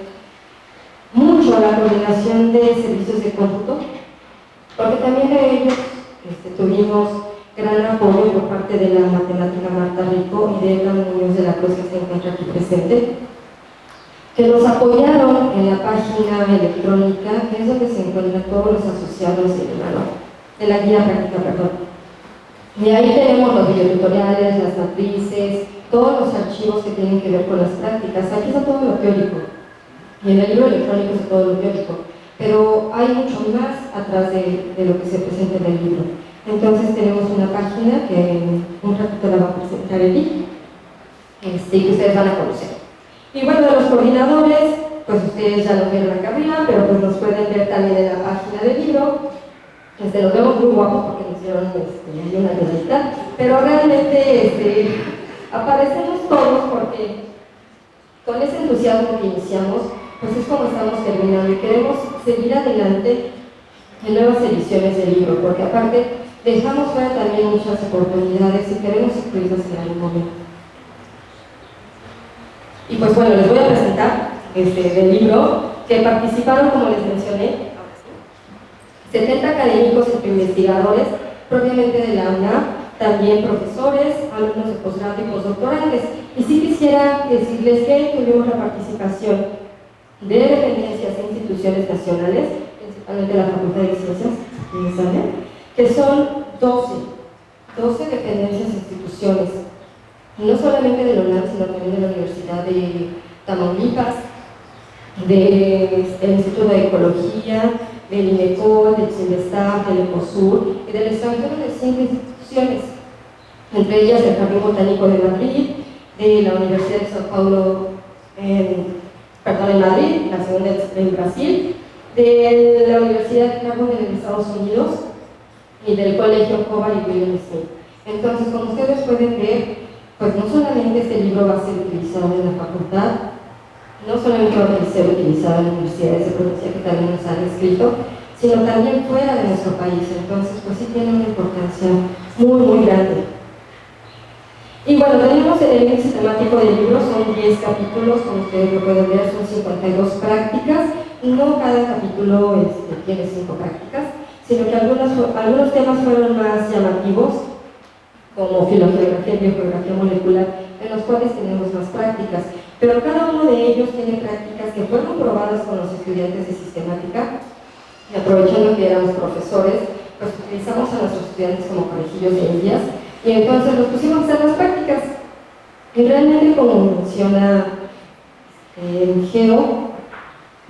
mucho a la coordinación de servicios de cómputo, porque también de ellos tuvimos gran apoyo por parte de la matemática Marta Rico y de Edgar Muñoz de la Cruz, que se encuentra aquí presente, que nos apoyaron en la página electrónica, que es donde se encuentran todos los asociados de la guía práctica, perdón. Y ahí tenemos los videotutoriales, las matrices, todos los archivos que tienen que ver con las prácticas. Aquí está todo lo teórico, y en el libro electrónico está todo lo teórico, pero hay mucho más atrás de lo que se presenta en el libro. Entonces tenemos una página que un ratito la va a presentar Eli, que ustedes van a conocer. Y bueno, de los coordinadores, pues ustedes ya los vieron acá arriba, pero pues nos pueden ver también en la página del libro. Los vemos muy guapos porque nos hicieron ahí una ayudita, pero realmente aparecemos todos porque con ese entusiasmo que iniciamos, pues es como estamos terminando y queremos seguir adelante en nuevas ediciones del libro, porque aparte dejamos fuera también muchas oportunidades y queremos incluirlas en algún momento. Y pues bueno, les voy a presentar del libro, que participaron, como les mencioné, 70 académicos e investigadores propiamente de la UNAM, también profesores, alumnos de posgrado y postdoctorantes. Y sí quisiera decirles que tuvimos la participación de dependencias e instituciones nacionales, principalmente la Facultad de Ciencias, que son 12 dependencias e instituciones, no solamente de la UNAM, sino también de la Universidad de Tamaulipas, del Instituto de Ecología, del INECOL, del CINDESTAF, del ECOSUR y del extranjero de 5 instituciones, entre ellas el Jardín Botánico de Madrid, de la Universidad de Sao Paulo, en Madrid, la segunda en Brasil, de la Universidad de Carbon en Estados Unidos y del Colegio Hobart y William Smith. Entonces, como ustedes pueden ver, pues no solamente este libro va a ser utilizado en la facultad, no solamente va a ser utilizado en universidades de provincia que también nos han escrito, sino también fuera de nuestro país. Entonces, pues sí tiene una importancia muy, muy grande. Y bueno, tenemos el índice temático del libro, son 10 capítulos, como ustedes lo pueden ver, son 52 prácticas. No cada capítulo tiene 5 prácticas, sino que algunos temas fueron más llamativos, como filogeografía y biogeografía molecular, en los cuales tenemos más prácticas. Pero cada uno de ellos tiene prácticas que fueron probadas con los estudiantes de sistemática, y aprovechando que éramos profesores, pues utilizamos a nuestros estudiantes como conejillos de indias, y entonces los pusimos a hacer las prácticas. Y realmente, como menciona Geo,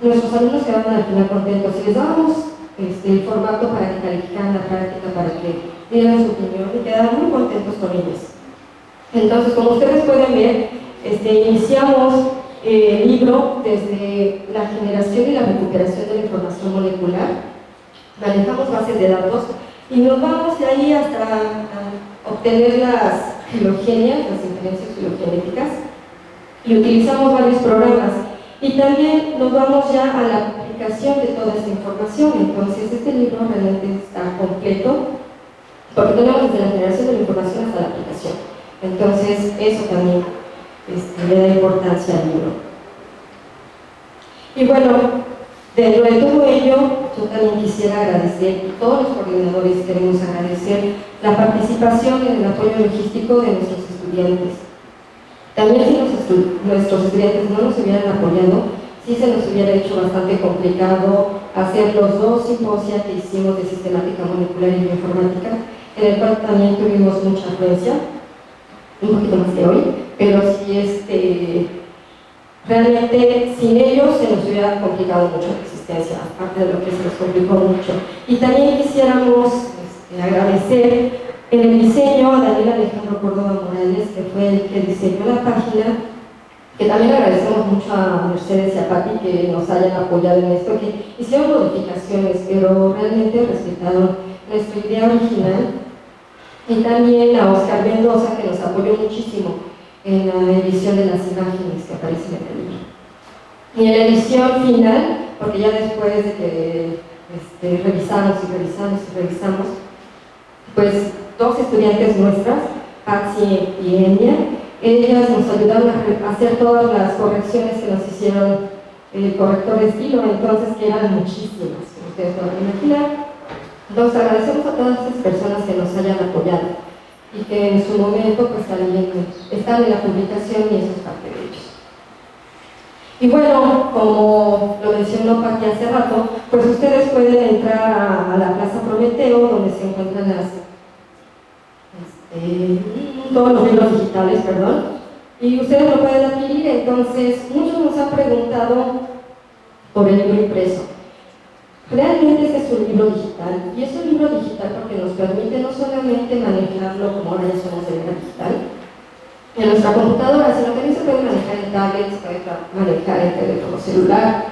nuestros alumnos quedaban al final contentos. Si les dábamos el formato para que calificaran la práctica, para que dieran su opinión, y quedaban muy contentos con ellos. Entonces, como ustedes pueden ver, iniciamos el libro desde la generación y la recuperación de la información molecular, manejamos bases de datos y nos vamos de ahí hasta obtener las filogenias, las inferencias filogenéticas, y utilizamos varios programas. Y también nos vamos ya a la aplicación de toda esta información. Entonces, este libro realmente está completo, porque tenemos desde la generación de la información hasta la aplicación. Entonces, eso también le da importancia al libro. Y bueno, dentro de todo ello, yo también quisiera agradecer, y todos los coordinadores queremos agradecer la participación en el apoyo logístico de nuestros estudiantes. También si nuestros estudiantes no nos hubieran apoyado, sí se nos hubiera hecho bastante complicado hacer los 2 simposios que hicimos de sistemática molecular y bioinformática, en el cual también tuvimos mucha afluencia, un poquito más que hoy, pero sí, realmente sin ellos se nos hubiera complicado mucho la existencia, aparte de lo que se nos complicó mucho. Y también quisiéramos agradecer en el diseño a Daniel Alejandro Córdoba Morales, que fue el que diseñó la página, que también agradecemos mucho a Mercedes y a Pati que nos hayan apoyado en esto, que hicieron modificaciones, pero realmente respetaron nuestra idea original. y también a Oscar Mendoza, que nos apoyó muchísimo en la edición de las imágenes que aparecen en el libro. Y en la edición final, porque ya después de que revisamos, pues dos estudiantes nuestras, Patsy y Enya, ellas nos ayudaron a hacer todas las correcciones que nos hicieron el corrector de estilo, entonces que eran muchísimas, como ustedes pueden imaginar. Entonces agradecemos a todas esas personas que nos hayan apoyado y que en su momento pues también están en la publicación y eso es parte de ellos. Y bueno, como lo mencionó Paqui hace rato, pues ustedes pueden entrar a la Plaza Prometeo, donde se encuentran todos los libros digitales, y ustedes lo pueden adquirir. Entonces, muchos nos han preguntado por el libro impreso. Realmente este es un libro digital, y es un libro digital porque nos permite no solamente manejarlo como ahora ya somos de era digital, en nuestra computadora, sino que también se puede manejar en tablets, se puede manejar en teléfono celular,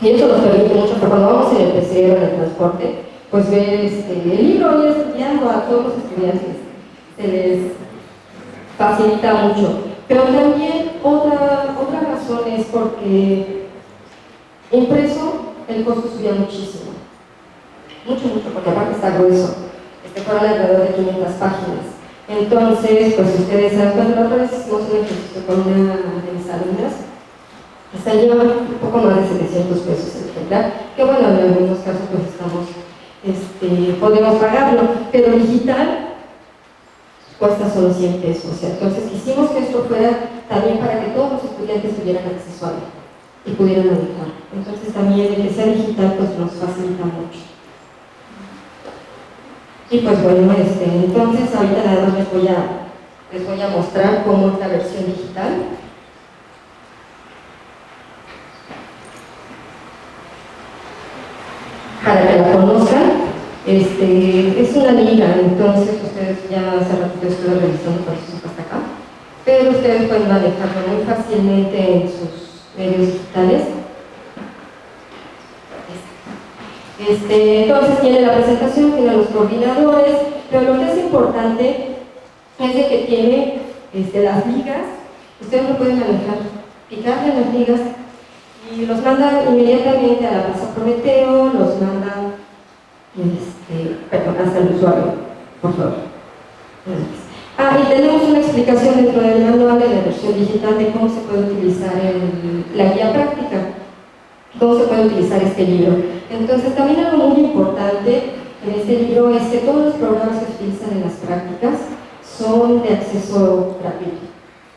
y eso nos permite mucho, porque cuando vamos en el PC o en el transporte, pues ver el libro y estudiando a todos los estudiantes, se les facilita mucho. Pero también otra razón es porque impreso el costo subía muchísimo, mucho, porque aparte está grueso, fueron alrededor de 500 páginas. Entonces, pues ustedes saben, cuando la otra vez hicimos un ejercicio con una de mis alumnas, hasta lleva un poco más de 700 pesos el ejemplar, que bueno, en algunos casos pues podemos pagarlo, pero digital cuesta solo 100 pesos. Entonces quisimos que esto fuera también para que todos los estudiantes tuvieran acceso a él y pudieran manejar. Entonces también el que sea digital pues nos facilita mucho. Y pues bueno, entonces ahorita nada más les voy a mostrar cómo es la versión digital. Para que la conozcan, es una liga, entonces ustedes ya hace ratito estuve revisando por eso hasta acá, pero ustedes pueden manejarlo muy fácilmente en sus medios digitales. Entonces tiene la presentación, tiene los coordinadores, pero lo que es importante es de que tiene las ligas. Ustedes lo pueden manejar, picarle las ligas y los manda inmediatamente a la Plaza Prometeo, los manda hasta el usuario, por favor. Y tenemos una explicación dentro del manual de la versión digital de cómo se puede utilizar la guía práctica, cómo se puede utilizar este libro. Entonces, también algo muy importante en este libro es que todos los programas que se utilizan en las prácticas son de acceso gratuito.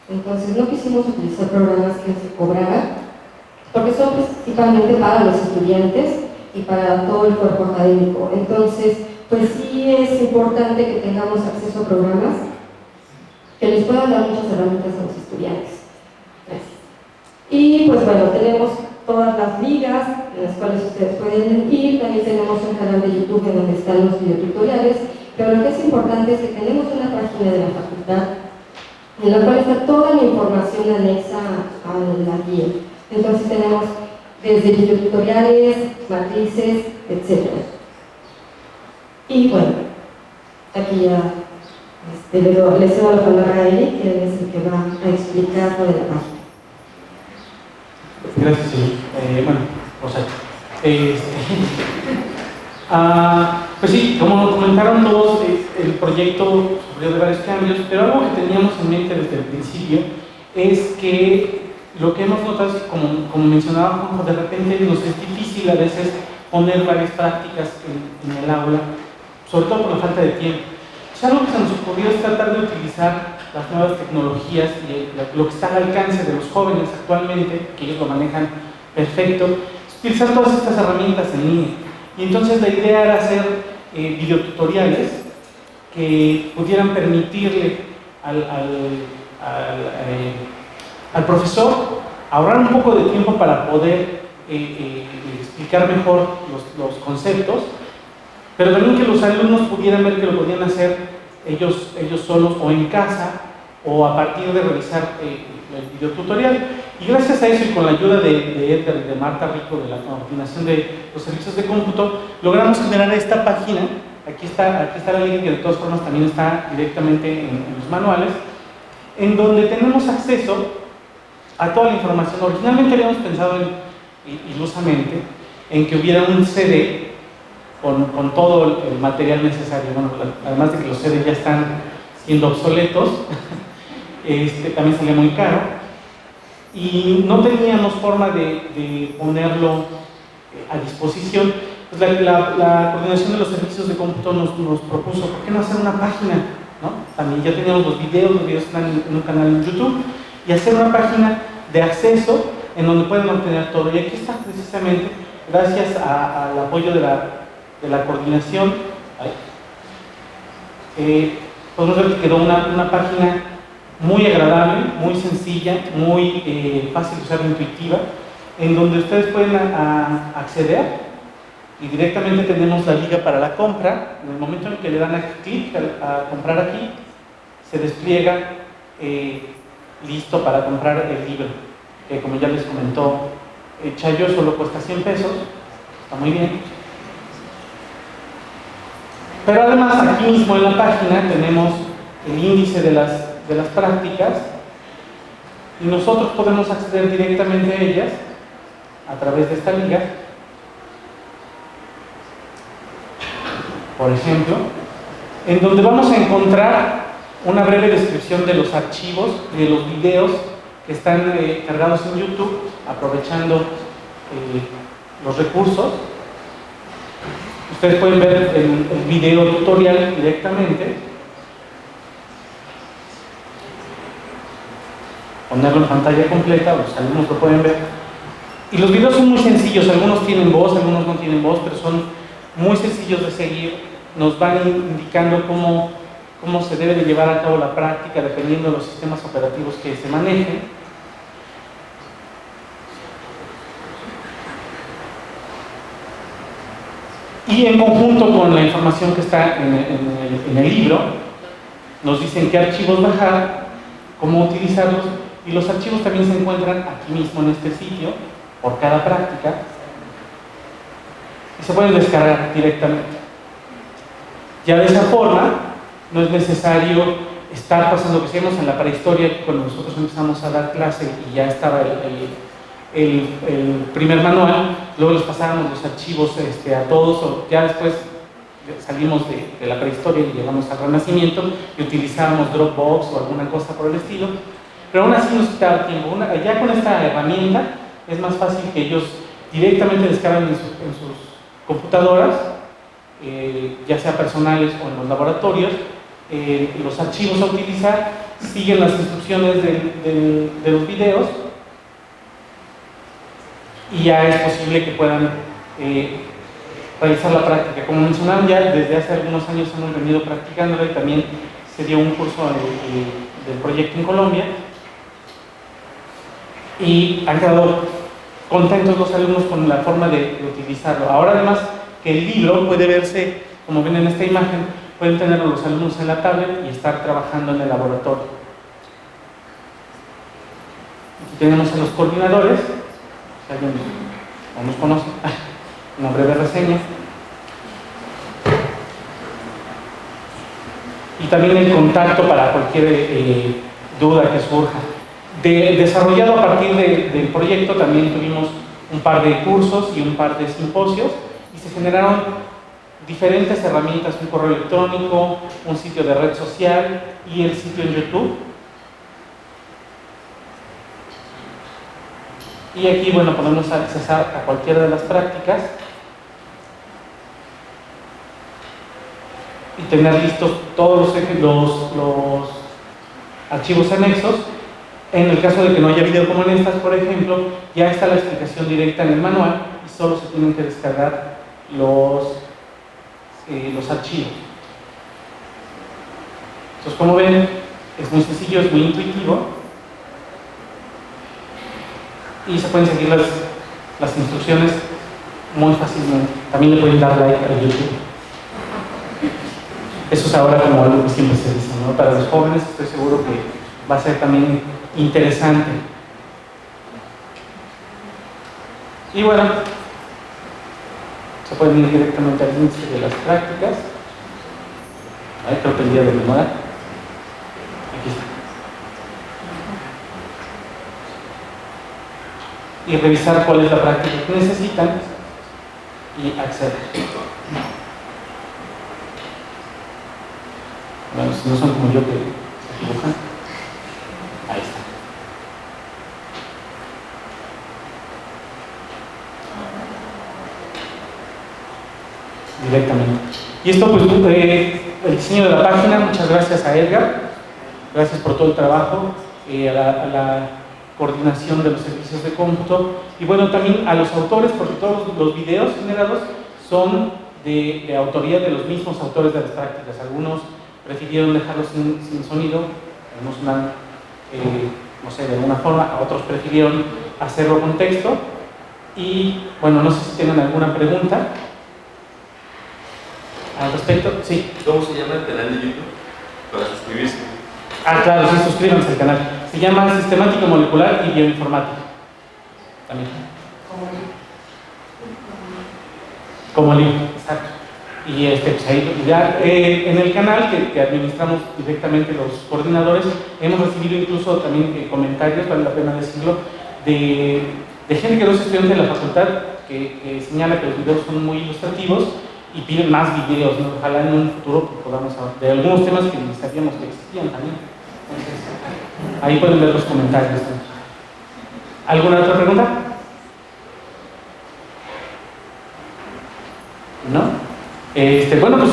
Entonces, no quisimos utilizar programas que se cobraran, porque son principalmente para los estudiantes y para todo el cuerpo académico. Entonces, pues sí es importante que tengamos acceso a programas que les puedan dar muchas herramientas a los estudiantes. Gracias. Y pues bueno, tenemos todas las ligas en las cuales ustedes pueden ir. También tenemos un canal de YouTube en donde están los videotutoriales, pero lo que es importante es que tenemos una página de la facultad en la cual está toda la información anexa a la guía. Entonces tenemos desde videotutoriales, matrices, etc. Y bueno, aquí ya le cedo la palabra a Eli, que es el que va a explicar lo de la página. Gracias, señor. Bueno, Rosario. Pues sí, como comentaron todos, el proyecto sufrió de varios cambios, pero algo que teníamos en mente desde el principio es que lo que hemos notado es, como mencionaba Juanjo, de repente nos es difícil a veces poner varias prácticas en el aula, sobre todo por la falta de tiempo. Algo que se nos ocurrió es tratar de utilizar las nuevas tecnologías y lo que está al alcance de los jóvenes actualmente, que ellos lo manejan perfecto, utilizar todas estas herramientas en línea. Y entonces la idea era hacer videotutoriales que pudieran permitirle al profesor ahorrar un poco de tiempo para poder explicar mejor los conceptos, pero también que los alumnos pudieran ver que lo podían hacer ellos solos o en casa o a partir de revisar el videotutorial. Y gracias a eso y con la ayuda de Edgar y de Marta Rico de la coordinación de los servicios de cómputo, logramos generar esta página. aquí está la liga que de todas formas también está directamente en los manuales, en donde tenemos acceso a toda la información. Originalmente habíamos pensado ilusamente en que hubiera un CD con todo el material necesario. Bueno, además de que los CD ya están siendo obsoletos, también salía muy caro y no teníamos forma de ponerlo a disposición. Pues la coordinación de los servicios de cómputo nos propuso, ¿por qué no hacer una página? ¿No? También ya teníamos los videos están en un canal en YouTube, y hacer una página de acceso en donde pueden obtener todo. Y aquí está precisamente, gracias al apoyo de la coordinación, podemos ver que quedó una página muy agradable, muy sencilla, muy fácil de usar, intuitiva, en donde ustedes pueden acceder y directamente tenemos la liga para la compra. En el momento en que le dan clic a comprar aquí, se despliega listo para comprar el libro, que como ya les comentó Chayo, solo cuesta 100 pesos, está muy bien. Pero además aquí mismo en la página tenemos el índice de las prácticas y nosotros podemos acceder directamente a ellas a través de esta liga. Por ejemplo, en donde vamos a encontrar una breve descripción de los archivos, de los videos que están cargados en YouTube, aprovechando los recursos. Ustedes pueden ver el video tutorial directamente, ponerlo en pantalla completa, los alumnos lo pueden ver. Y los videos son muy sencillos, algunos tienen voz, algunos no tienen voz, pero son muy sencillos de seguir. Nos van indicando cómo se debe de llevar a cabo la práctica dependiendo de los sistemas operativos que se manejen. Y en conjunto con la información que está en el libro, nos dicen qué archivos bajar, cómo utilizarlos, y los archivos también se encuentran aquí mismo en este sitio, por cada práctica, y se pueden descargar directamente. Ya de esa forma, no es necesario estar pasando, que hacíamos en la prehistoria, cuando nosotros empezamos a dar clase y ya estaba el primer manual, luego les pasábamos los archivos a todos, o ya después salimos de la prehistoria y llegamos al Renacimiento y utilizábamos Dropbox o alguna cosa por el estilo, pero aún así nos quitaba tiempo. Ya con esta herramienta es más fácil que ellos directamente descarguen en sus computadoras, ya sea personales o en los laboratorios, los archivos a utilizar, siguen las instrucciones de los videos y ya es posible que puedan realizar la práctica. Como mencionaron, ya desde hace algunos años hemos venido practicándola y también se dio un curso del proyecto en Colombia y han quedado contentos los alumnos con la forma de utilizarlo. Ahora además que el libro puede verse, como ven en esta imagen, pueden tenerlo los alumnos en la tablet y estar trabajando en el laboratorio. Aquí tenemos a los coordinadores, si alguien no nos conoce, una breve reseña. Y también el contacto para cualquier duda que surja. Desarrollado a partir del proyecto también tuvimos un par de cursos y un par de simposios y se generaron diferentes herramientas, un correo electrónico, un sitio de red social y el sitio en YouTube. Y aquí, bueno, podemos accesar a cualquiera de las prácticas y tener listos todos los archivos anexos. En el caso de que no haya video como en estas, por ejemplo, ya está la explicación directa en el manual y solo se tienen que descargar los archivos. Entonces, como ven, es muy sencillo, es muy intuitivo y se pueden seguir las instrucciones muy fácilmente. También le pueden dar like a YouTube. Eso es ahora como algo que siempre se dice, ¿no? Para los jóvenes estoy seguro que va a ser también interesante. Y bueno, se pueden ir directamente al índice de las prácticas. A ver, creo que el día de memoria. Aquí está. Y revisar cuál es la práctica que necesitan y acceder. Bueno, si no son como yo que se equivocan. Ahí está. Directamente. Y esto, pues, el diseño de la página, muchas gracias a Edgar, gracias por todo el trabajo, a la coordinación de los servicios de cómputo, y bueno, también a los autores, porque todos los videos generados son de autoría de los mismos autores de las prácticas. Algunos prefirieron dejarlo sin sonido, algunos no sé, de alguna forma, a otros prefirieron hacerlo con texto, y bueno, no sé si tienen alguna pregunta al respecto. Sí. ¿Cómo se llama el canal de YouTube para suscribirse? Ah, claro, sí, suscríbanse al canal. Se llama Sistemática Molecular y Bioinformática. También. Como libro, exacto. Y pues ahí ya en el canal que administramos directamente los coordinadores, hemos recibido incluso también comentarios, vale la pena decirlo, de gente que no es estudiante de la facultad, que señala que los videos son muy ilustrativos y piden más videos, ¿no? Ojalá en un futuro podamos hablar de algunos temas que ni sabíamos que existían también. Entonces, ahí pueden ver los comentarios. ¿Alguna otra pregunta? ¿No? Bueno, pues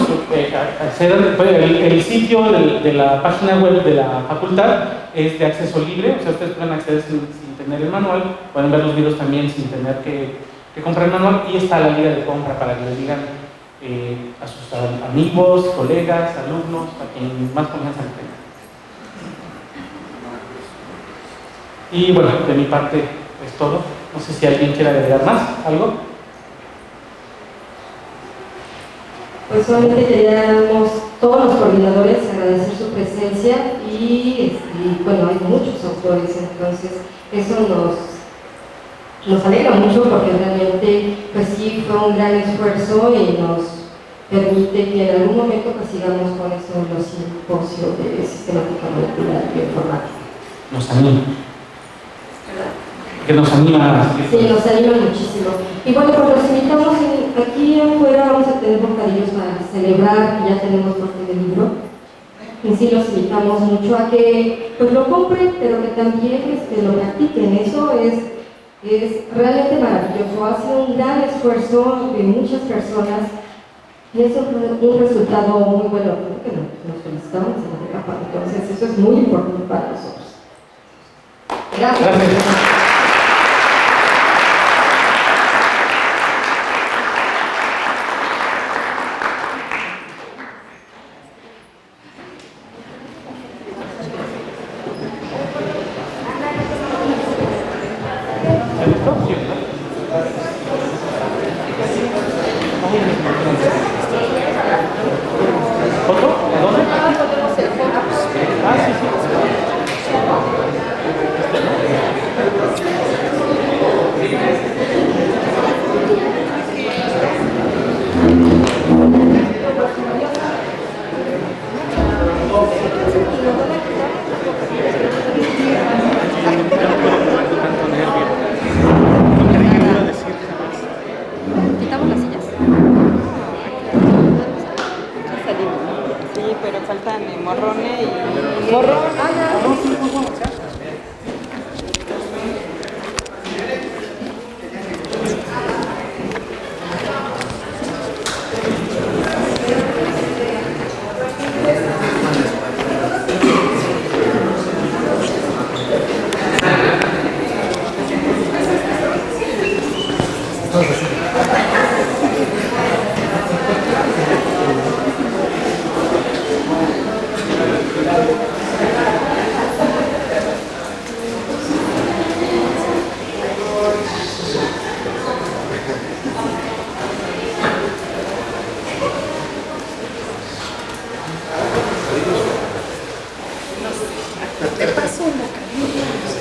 el sitio de la página web de la facultad es de acceso libre, o sea, ustedes pueden acceder sin tener el manual, pueden ver los videos también sin tener que comprar el manual, y está la liga de compra para que les digan a sus amigos, colegas, alumnos, a quien más confianza le tenga. Y bueno, de mi parte es todo. No sé si alguien quiere agregar más, algo. Pues solamente queríamos, todos los coordinadores, agradecer su presencia y bueno, hay muchos autores, entonces eso nos alegra mucho porque realmente pues sí fue un gran esfuerzo y nos permite que en algún momento pues sigamos con eso en los simposios de sistemática molecular y bioinformática. Nos anima. Que nos anima. Sí, nos anima muchísimo. Y bueno, pues los invitamos aquí afuera, vamos a tener bocadillos para celebrar que ya tenemos parte del libro. Y sí los invitamos mucho a que pues lo compren, pero que también lo practiquen. Eso es realmente maravilloso. Ha sido un gran esfuerzo de muchas personas y es un resultado muy bueno. Creo que nos felicitamos en la capa. Entonces eso es muy importante para nosotros. Gracias.